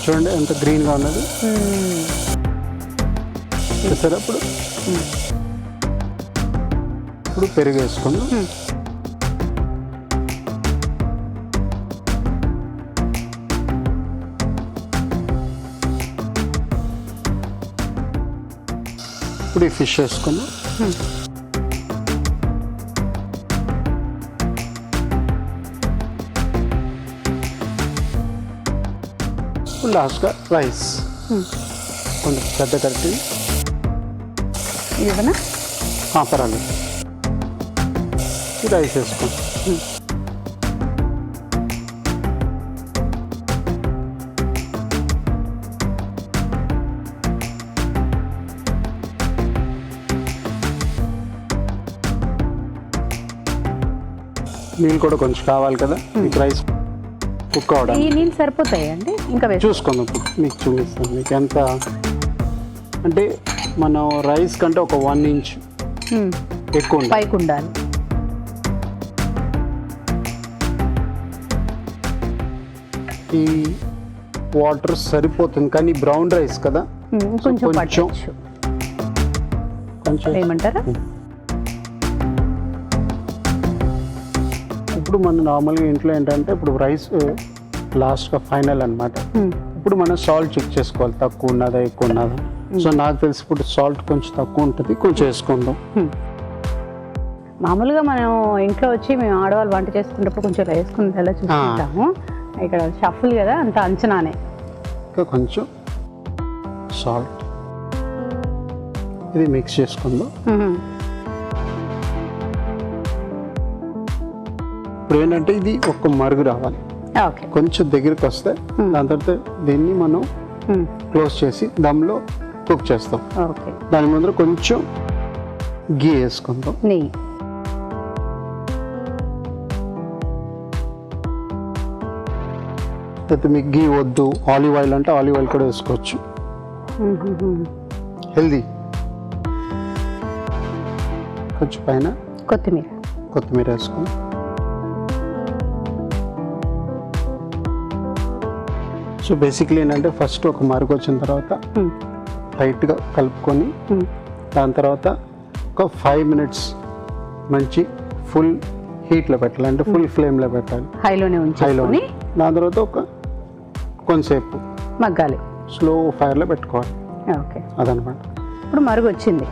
చూడండి ఎంత గ్రీన్గా ఉన్నది. చూసారా? ఇప్పుడు పెరుగు వేసుకుందాం. ఇప్పుడు ఈ ఫిష్ వేసుకుందాం. లాస్ట్గా రైస్ కొంచెం పెద్ద కరెక్ట్ ఇదేనా? పర్వాలేదు. ఈ రైస్ వేసుకోండి. నీళ్ళు కూడా కొంచెం కావాలి కదా మీకు రైస్ కుక్ అవడం. ఈ నీళ్ళు సరిపోతాయి అండి? ఇంకా చూసుకుందాం. ఇప్పుడు మీకు చూపిస్తాను మీకు ఎంత అంటే మనం రైస్ కంటే ఒక 1 ఇంచ్ ఎక్కువ పైకి ఉండాలి. ఈ వాటర్ సరిపోతుంది, కానీ బ్రౌన్ రైస్ కదా కొంచెం కొంచెం ఏమంటారా? ఇప్పుడు మనం నార్మల్గా ఇంట్లో ఏంటంటే ఇప్పుడు రైస్ లాస్ట్గా ఫైనల్ అన్నమాట. ఇప్పుడు మనం సాల్ట్ చెక్ చేసుకోవాలి, తక్కువ ఉన్నదా ఎక్కువ ఉన్నదా. సో నాకు తెలిసి ఇప్పుడు సాల్ట్ కొంచెం తక్కువ ఉంటుంది, కొంచెం వేసుకుందాం. మామూలుగా మనం ఇంట్లో వచ్చి మేము ఆడవాళ్ళు వంట చేసుకున్నప్పుడు కొంచెం వేసుకుని ఎలా చూసుకుంటాము. ఇక్కడ షఫుల్ కదా, అంత అంచనానే. ఇంకా కొంచెం సాల్ట్ ఇది మిక్స్ చేసుకుందాం. ఇప్పుడు ఏంటంటే ఇది ఒక మరుగు రావాలి, కొంచెం దగ్గరికి వస్తే దాని తర్వాత దీన్ని మనం క్లోజ్ చేసి దమ్లో కుక్ చేస్తాం. దాని ముందర కొంచెం గీ వేసుకుందాం. నెయ్యి అయితే మీకు గీ వద్దు, ఆలివ్ ఆయిల్ అంటే ఆలివ్ ఆయిల్ కూడా వేసుకోవచ్చు, హెల్దీ. కొంచెం పైన కొత్తిమీర వేసుకుందాం. సో బేసిక్లీ ఏంటంటే ఫస్ట్ ఒక మరుగు వచ్చిన తర్వాత లైట్గా కలుపుకొని దాని తర్వాత ఒక 5 minutes మంచి ఫుల్ హీట్లో పెట్టాలి, అంటే ఫుల్ ఫ్లేమ్లో పెట్టాలి, హైలోనే ఉంచాలి. దాని తర్వాత ఒక కొంతసేపు మగ్గాలి, స్లో ఫైర్లో పెట్టుకోవాలి. ఓకే, అదనమాట. ఇప్పుడు మరుగు వచ్చింది.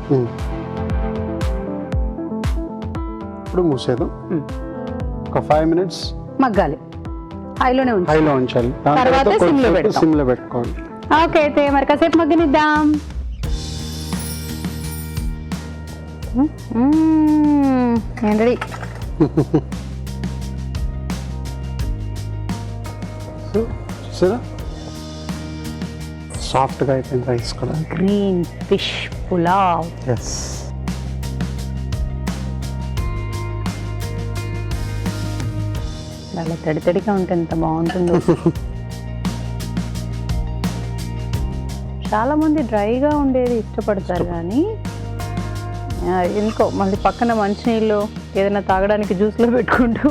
ఇప్పుడు మూసేద్దాం. ఒక 5 minutes మగ్గాలి, హైలో ఉంచాలి. తర్వాత సిమ్లో పెట్టుకోవాలి. ఓకే, అయితే మరి కాసేపు మగ్గనిద్దాం. రెడీ. చూసారా సాఫ్ట్గా అయిపోయింది రైస్ కూడా. Green fish pulao. ఎస్. చాలా తడితడిగా ఉంటే ఎంత బాగుంటుందో. చాలామంది డ్రైగా ఉండేది ఇష్టపడతారు కానీ ఎందుకో మళ్ళీ పక్కన మంచినీళ్ళు ఏదైనా తాగడానికి జ్యూస్లో పెట్టుకుంటూ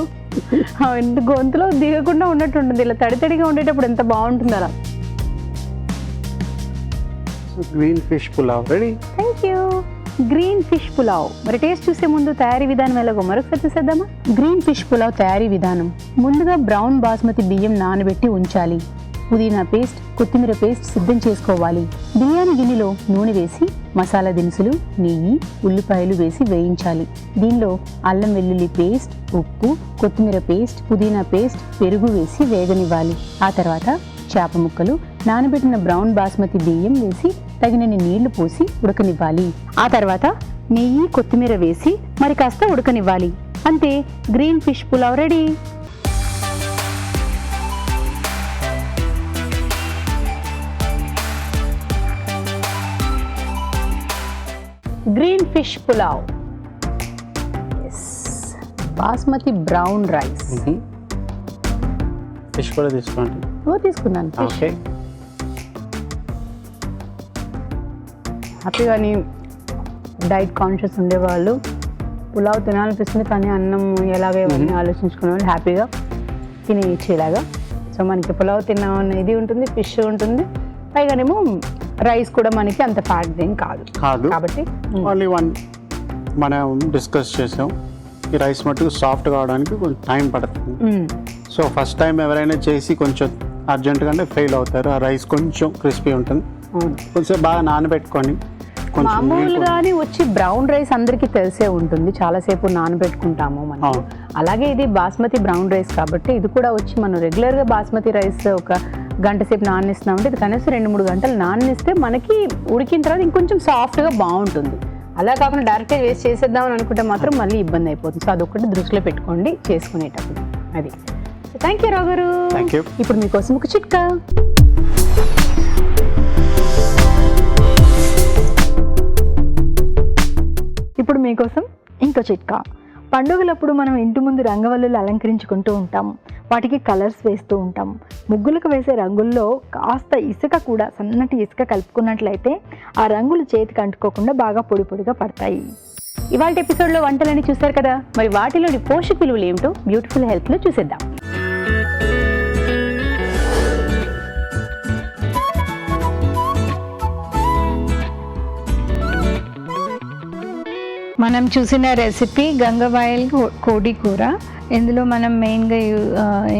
గొంతులో దిగకుండా ఉన్నట్టు ఉంటుంది. ఇలా తడితడిగా ఉండేటప్పుడు ఎంత బాగుంటుంది అలా. Green fish pulao ready. Thank you. Green fish pulao. మరి టేస్ట్ చూసే ముందు తయారీ విధానం ఎలాగో మరొకసారి చూసేద్దామా. గ్రీన్ ఫిష్ పులావ్ తయారీ విధానం. ముందుగా బ్రౌన్ బాస్మతి బియ్యం నానబెట్టి ఉంచాలి. పుదీనా పేస్ట్, కొత్తిమీర పేస్ట్ సిద్ధం చేసుకోవాలి. బిర్యానీ గిన్నెలో నూనె వేసి మసాలా దినుసులు, నెయ్యి, ఉల్లిపాయలు వేసి వేయించాలి. దీనిలో అల్లం వెల్లుల్లి పేస్ట్, ఉప్పు, కొత్తిమీర పేస్ట్, పుదీనా పేస్ట్, పెరుగు వేసి వేగనివ్వాలి. ఆ తర్వాత చేప ముక్కలు, నానబెట్టిన బ్రౌన్ బాస్మతి బియ్యం వేసి తగినన్ని నీళ్లు పోసి ఉడకనివ్వాలి. ఆ తర్వాత నెయ్యి, కొత్తిమీర వేసి మరి కాస్త ఉడకనివ్వాలి. అంతే, green fish pulao ready. Green fish pulao. Basmati brown rice. Fish కూడా తీసుకోండి. తీసుకున్నాను ఫిష్. ఓకే. హ్యాపీగాని డైట్ కాన్షియస్ ఉండేవాళ్ళు పులావ్ తినాలనిపిస్తుంది కానీ అన్నం ఎలాగే ఆలోచించుకునే వాళ్ళు హ్యాపీగా తినేలాగా. సో మనకి పులావ్ తిన్న ఇది ఉంటుంది, ఫిష్ ఉంటుంది, పైగానేమో రైస్ కూడా మనకి అంత ఫ్యాట్ ఏం కాదు కాబట్టి ఓన్లీ వన్ మనం డిస్కస్ చేసాం. ఈ రైస్ మటుకు సాఫ్ట్ కావడానికి కొంచెం టైం పడుతుంది. సో ఫస్ట్ టైం ఎవరైనా చేసి కొంచెం అర్జెంటుగా అంటే ఫెయిల్ అవుతారు. ఆ రైస్ కొంచెం క్రిస్పీ ఉంటుంది. కొంచెం బాగా నానబెట్టుకొని మామూలుగానే వచ్చి బ్రౌన్ రైస్ అందరికీ తెలిసే ఉంటుంది, చాలాసేపు నానబెట్టుకుంటాము మనం. అలాగే ఇది బాస్మతి బ్రౌన్ రైస్ కాబట్టి ఇది కూడా వచ్చి మనం రెగ్యులర్గా బాస్మతి రైస్ ఒక గంట సేపు నాననిస్తున్నామంటే ఇది కనీసం 2-3 గంటలు నాననిస్తే మనకి ఉడికిన తర్వాత ఇంకొంచెం సాఫ్ట్గా బాగుంటుంది. అలా కాకుండా డైరెక్ట్గా వేస్ట్ చేసేద్దామని అనుకుంటే మాత్రం మళ్ళీ ఇబ్బంది అయిపోతుంది. సో అదొకటి దృష్టిలో పెట్టుకోండి చేసుకునేటప్పుడు. అది. థ్యాంక్ యూ రావు గారు. ఇప్పుడు మీకోసం ఒక చిట్కా. ఇప్పుడు మీకోసం ఇంకో చిట్కా. పండుగలప్పుడు మనం ఇంటి ముందు రంగవల్లులు అలంకరించుకుంటూ ఉంటాం, వాటికి కలర్స్ వేస్తూ ఉంటాం. ముగ్గులకు వేసే రంగుల్లో కాస్త ఇసుక కూడా, సన్నటి ఇసుక కలుపుకున్నట్లయితే ఆ రంగులు చేతికి అంటుకోకుండా బాగా పొడి పొడిగా పడతాయి. ఇవాళ ఎపిసోడ్లో వంటలని చూశారు కదా, మరి వాటిలోని పోషక విలువలు ఏమిటో బ్యూటిఫుల్ హెల్త్లో చూసేద్దాం. మనం చూసిన రెసిపీ గంగవాయల్ కోడి కూర. ఇందులో మనం మెయిన్గా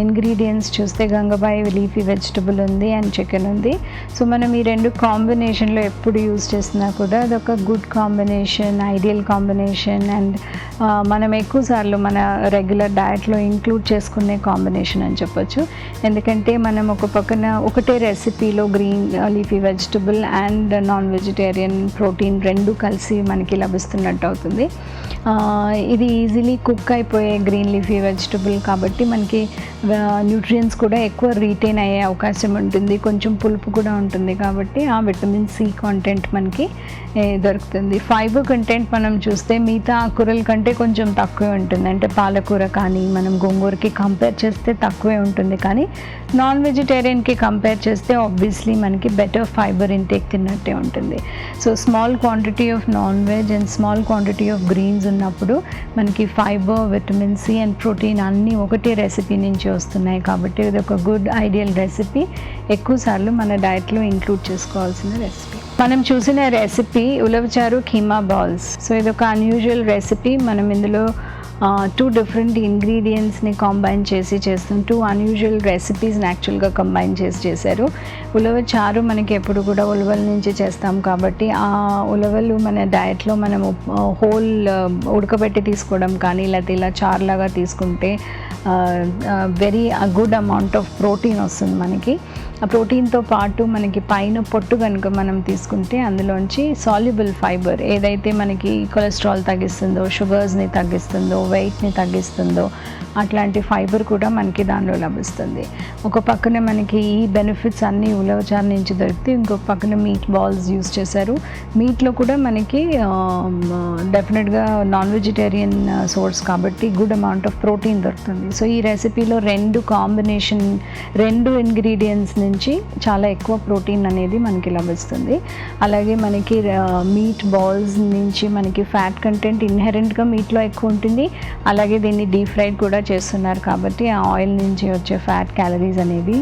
ఇంగ్రీడియంట్స్ చూస్తే గంగబాయి లీఫీ వెజిటబుల్ ఉంది అండ్ చికెన్ ఉంది. సో మనం ఈ రెండు కాంబినేషన్లో ఎప్పుడు యూజ్ చేసినా కూడా అదొక good combination, ideal combination and మనం ఎక్కువసార్లు మన రెగ్యులర్ డయట్లో ఇంక్లూడ్ చేసుకునే కాంబినేషన్ అని చెప్పొచ్చు. ఎందుకంటే మనం ఒక పక్కన ఒకటే రెసిపీలో green leafy vegetable and non vegetarian protein రెండు కలిసి మనకి లభిస్తున్నట్టు అవుతుంది. ఇది ఈజీలీ కుక్ అయిపోయే గ్రీన్ లీఫీ వెజిటబుల్ కాబట్టి మనకి న్యూట్రియంట్స్ కూడా ఎక్కువ రీటైన్ అయ్యే అవకాశం ఉంటుంది. కొంచెం పులుపు కూడా ఉంటుంది కాబట్టి ఆ విటమిన్ సి కాంటెంట్ మనకి దొరుకుతుంది. ఫైబర్ కంటెంట్ మనం చూస్తే మిగతా ఆకుకూరల కంటే కొంచెం తక్కువే ఉంటుంది. అంటే పాలకూర కానీ మనం గోంగూరకి కంపేర్ చేస్తే తక్కువే ఉంటుంది, కానీ నాన్ వెజిటేరియన్కి కంపేర్ చేస్తే ఆబ్వియస్లీ మనకి బెటర్ ఫైబర్ ఇంటేక్ తిన్నట్టే ఉంటుంది. So small quantity of non veg and small quantity of greens ఉన్నప్పుడు మనకి fibre, vitamin C and protein అన్నీ ఒకటే రెసిపీ నుంచి వస్తున్నాయి కాబట్టి ఇది ఒక గుడ్ ఐడియల్ రెసిపీ. ఎక్కువసార్లు మన డయట్లో ఇంక్లూడ్ చేసుకోవాల్సిన రెసిపీ. మనం చూసిన రెసిపీ ఉలవచారు కీమా బాల్స్. సో ఇది ఒక అన్యూజువల్ రెసిపీ. మనం ఇందులో 2 డిఫరెంట్ ఇంగ్రీడియంట్స్ని కంబైన్ చేసి చేస్తాం. 2 అన్యూజువల్ రెసిపీస్ని యాక్చువల్గా కంబైన్ చేసి చేశారు. ఉలవచారు మనకి ఎప్పుడు కూడా ఉలవల నుంచి చేస్తాం కాబట్టి ఆ ఉలవలు మన డయట్లో మనము హోల్ ఉడకబెట్టి తీసుకోవడం కానీ లేకపోతే ఇలా చారులాగా తీసుకుంటే very good amount of protein వస్తుంది మనకి. ఆ ప్రోటీన్తో పాటు మనకి పైన పొట్టు కనుక మనం తీసుకుంటే అందులోంచి సాల్యుబుల్ ఫైబర్ ఏదైతే మనకి కొలెస్ట్రాల్ తగ్గిస్తుందో, షుగర్స్ని తగ్గిస్తుందో, వెయిట్ని తగ్గిస్తుందో అట్లాంటి ఫైబర్ కూడా మనకి దానిలో లభిస్తుంది. ఒక పక్కన మనకి ఈ బెనిఫిట్స్ అన్నీ ఉలవచారు నుంచి దొరికితే ఇంకొక పక్కన మీట్ బాల్స్ యూస్ చేశారు. మీట్లో కూడా మనకి డెఫినెట్గా నాన్ వెజిటేరియన్ సోర్స్ కాబట్టి గుడ్ అమౌంట్ ఆఫ్ ప్రోటీన్ దొరుకుతుంది. సో ఈ రెసిపీలో 2 ఇంగ్రీడియంట్స్ నుంచి నుంచి చాలా ఎక్కువ ప్రోటీన్ అనేది మనకి లభిస్తుంది. అలాగే మనకి మీట్ బాల్స్ నుంచి మనకి ఫ్యాట్ కంటెంట్ ఇన్హెరెంట్గా మీట్లో ఎక్కువ ఉంటుంది. అలాగే దీన్ని డీప్ ఫ్రైడ్ కూడా చేస్తున్నారు కాబట్టి ఆ ఆయిల్ నుంచి వచ్చే ఫ్యాట్ క్యాలరీస్ అనేవి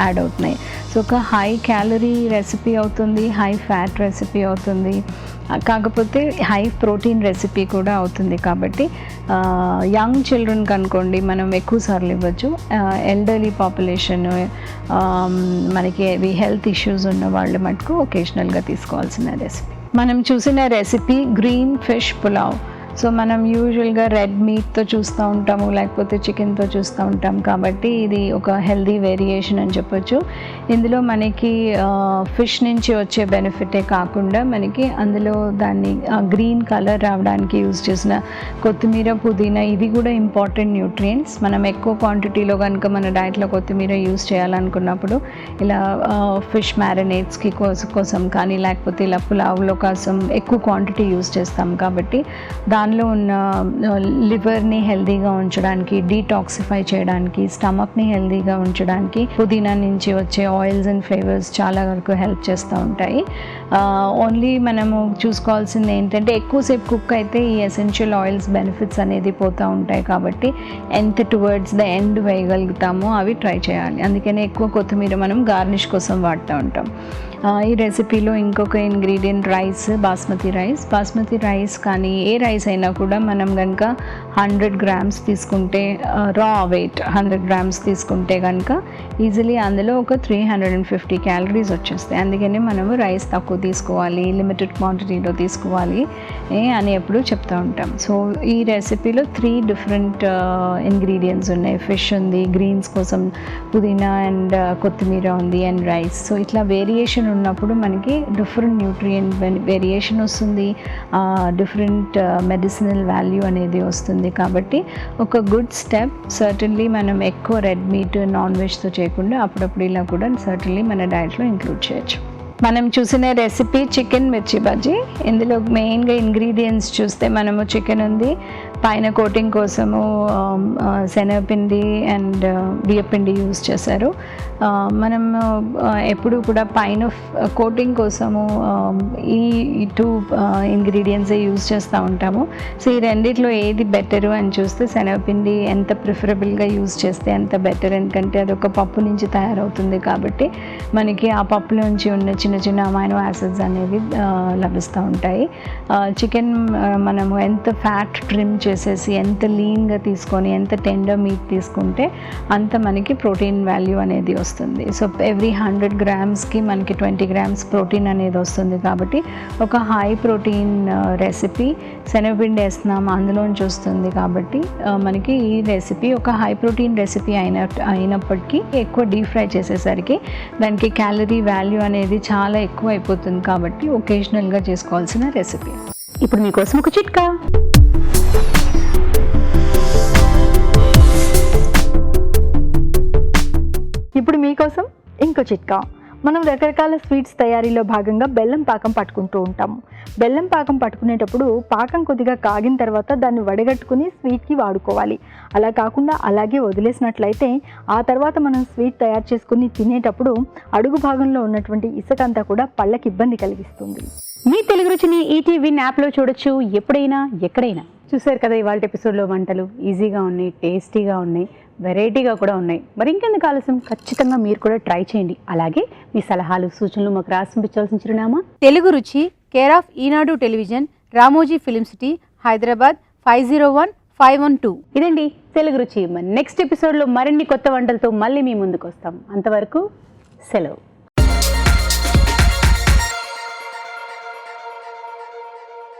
యాడ్ అవుతున్నాయి. సో ఒక హై క్యాలరీ రెసిపీ అవుతుంది, హై ఫ్యాట్ రెసిపీ అవుతుంది, కాకపోతే హై ప్రోటీన్ రెసిపీ కూడా అవుతుంది. కాబట్టి యంగ్ చిల్డ్రన్కి అనుకోండి మనం ఎక్కువ సార్లు ఇవ్వచ్చు. ఎల్డర్లీ పాపులేషన్, మనకి హెల్త్ ఇష్యూస్ ఉన్న వాళ్ళు మటుకు ఒకేషనల్గా తీసుకోవాల్సిన రెసిపీ. మనం చూసిన recipe green fish pulao. So మనం యూజువల్గా రెడ్ మీట్తో చూస్తూ ఉంటాము, లేకపోతే చికెన్తో చూస్తూ ఉంటాం. కాబట్టి ఇది ఒక హెల్దీ వేరియేషన్ అని చెప్పొచ్చు. ఇందులో మనకి ఫిష్ నుంచి వచ్చే బెనిఫిటే కాకుండా మనకి అందులో దాన్ని గ్రీన్ కలర్ రావడానికి యూజ్ చేసిన కొత్తిమీర, పుదీనా, ఇవి కూడా ఇంపార్టెంట్ న్యూట్రియంట్స్. మనం ఎక్కువ క్వాంటిటీలో కనుక మన డైట్లో కొత్తిమీర యూజ్ చేయాలనుకున్నప్పుడు ఇలా ఫిష్ మ్యారినేట్స్కి కోసం కానీ, లేకపోతే ఇలా పులావ్లో కోసం ఎక్కువ క్వాంటిటీ యూజ్ చేస్తాం. కాబట్టి దానిలో ఉన్న లివర్ని హెల్దీగా ఉంచడానికి, డీటాక్సిఫై చేయడానికి, స్టమక్ని హెల్దీగా ఉంచడానికి పుదీనా నుంచి వచ్చే ఆయిల్స్ అండ్ ఫ్లేవర్స్ చాలా వరకు హెల్ప్ చేస్తూ ఉంటాయి. ఓన్లీ మనము చూసుకోవాల్సింది ఏంటంటే ఎక్కువసేపు కుక్ అయితే ఈ ఎసెన్షియల్ ఆయిల్స్ బెనిఫిట్స్ అనేది పోతూ ఉంటాయి. కాబట్టి ఎంత టువర్డ్స్ ద ఎండ్ వేయగలుగుతామో అవి ట్రై చేయాలి. అందుకనే ఎక్కువ కొత్తిమీర మనం గార్నిష్ కోసం వాడుతూ ఉంటాం. ఈ రెసిపీలో ఇంకొక ఇంగ్రీడియంట్ రైస్, బాస్మతి రైస్ కానీ ఏ రైస్ అయినా కూడా మనం కనుక 100 grams తీసుకుంటే, రా వెయిట్ 100 grams తీసుకుంటే కనుక ఈజీలీ అందులో ఒక 350 calories వచ్చేస్తాయి. అందుకని మనము రైస్ తక్కువ తీసుకోవాలి, లిమిటెడ్ క్వాంటిటీలో తీసుకోవాలి అని ఎప్పుడు చెప్తూ ఉంటాం. సో ఈ రెసిపీలో 3 డిఫరెంట్ ఇంగ్రీడియంట్స్ ఉన్నాయి. ఫిష్ ఉంది, గ్రీన్స్ కోసం పుదీనా అండ్ కొత్తిమీర ఉంది, అండ్ రైస్. సో ఇట్లా వేరియేషన్ ఉన్నప్పుడు మనకి డిఫరెంట్ న్యూట్రియంట్ వేరియేషన్ వస్తుంది, డిఫరెంట్ మెడిసినల్ వాల్యూ అనేది వస్తుంది. కాబట్టి ఒక గుడ్ స్టెప్ సర్టన్లీ మనం ఎక్కువ రెడ్ మీట్, నాన్ వెజ్తో చేయకుండా అప్పుడప్పుడు ఇలా కూడా సర్టన్లీ మన డైట్లో ఇంక్లూడ్ చేయొచ్చు. మనం చూసిన రెసిపీ చికెన్ మిర్చి బజ్జీ. ఇందులో మెయిన్గా ఇంగ్రీడియంట్స్ చూస్తే మనము చికెన్ ఉంది, పైన కోటింగ్ కోసము శనగపిండి అండ్ బియ్యపిండి యూజ్ చేశారు. మనం ఎప్పుడు కూడా పైన కోటింగ్ కోసము ఈ 2 ఇంగ్రీడియంట్సే యూజ్ చేస్తూ ఉంటాము. సో ఈ రెండిట్లో ఏది బెటరు అని చూస్తే శనగపిండి ఎంత ప్రిఫరబుల్గా యూజ్ చేస్తే అంత బెటర్. ఎందుకంటే అది ఒక పప్పు నుంచి తయారవుతుంది కాబట్టి మనకి ఆ పప్పులోంచి ఉన్న చిన్న చిన్న అమైనో యాసిడ్స్ అనేవి లభిస్తూ ఉంటాయి. చికెన్ మనము ఎంత ఫ్యాట్ ట్రిమ్ చేసేసి, ఎంత లీన్గా తీసుకొని, ఎంత టెండర్ మీట్ తీసుకుంటే అంత మనకి ప్రోటీన్ వాల్యూ అనేది వస్తుంది. సో ఎవ్రీ 100 grams-కి మనకి 20 grams ప్రోటీన్ అనేది వస్తుంది. కాబట్టి ఒక హై ప్రోటీన్ రెసిపీ, శనగపిండి వేస్తున్నాము అందులోంచి వస్తుంది. కాబట్టి మనకి ఈ రెసిపీ ఒక హై ప్రోటీన్ రెసిపీ అయినప్పటికీ ఎక్కువ డీప్ ఫ్రై చేసేసరికి దానికి క్యాలరీ వాల్యూ అనేది చాలా ఎక్కువ అయిపోతుంది. కాబట్టి ఒకేషనల్గా చేసుకోవాల్సిన రెసిపీ. ఇప్పుడు మీకోసం ఒక చిట్కా. ఇప్పుడు మీకోసం ఇంకో చిట్కా. మనం రకరకాల స్వీట్స్ తయారీలో భాగంగా బెల్లం పాకం పట్టుకుంటూ ఉంటాము. బెల్లం పాకం పట్టుకునేటప్పుడు పాకం కొద్దిగా కాగిన తర్వాత దాన్ని వడగట్టుకుని స్వీట్కి వాడుకోవాలి. అలా కాకుండా అలాగే వదిలేసినట్లయితే ఆ తర్వాత మనం స్వీట్ తయారు చేసుకుని తినేటప్పుడు అడుగు భాగంలో ఉన్నటువంటి ఇసుక అంతా కూడా పళ్ళకి ఇబ్బంది కలిగిస్తుంది. మీ తెలుగు రుచిని ఈటీవీ యాప్లో చూడొచ్చు, ఎప్పుడైనా ఎక్కడైనా. చూసారు కదా ఇవాళ ఎపిసోడ్లో వంటలు ఈజీగా ఉన్నాయి, టేస్టీగా ఉన్నాయి, వెరైటీగా కూడా ఉన్నాయి. మరి ఇంకెందుకు ఆలస్యం, ఖచ్చితంగా మీరు కూడా ట్రై చేయండి. అలాగే మీ సలహాలు, సూచనలు మాకు రాసించాల్సిన చిరునామా తెలుగు రుచి, care of Eenadu television, Ramoji film city, Hyderabad 501512. ఇదండి తెలుగు రుచి. నెక్స్ట్ ఎపిసోడ్లో మరిన్ని కొత్త వంటలతో మళ్ళీ మీ ముందుకు వస్తాం. అంతవరకు సెలవు.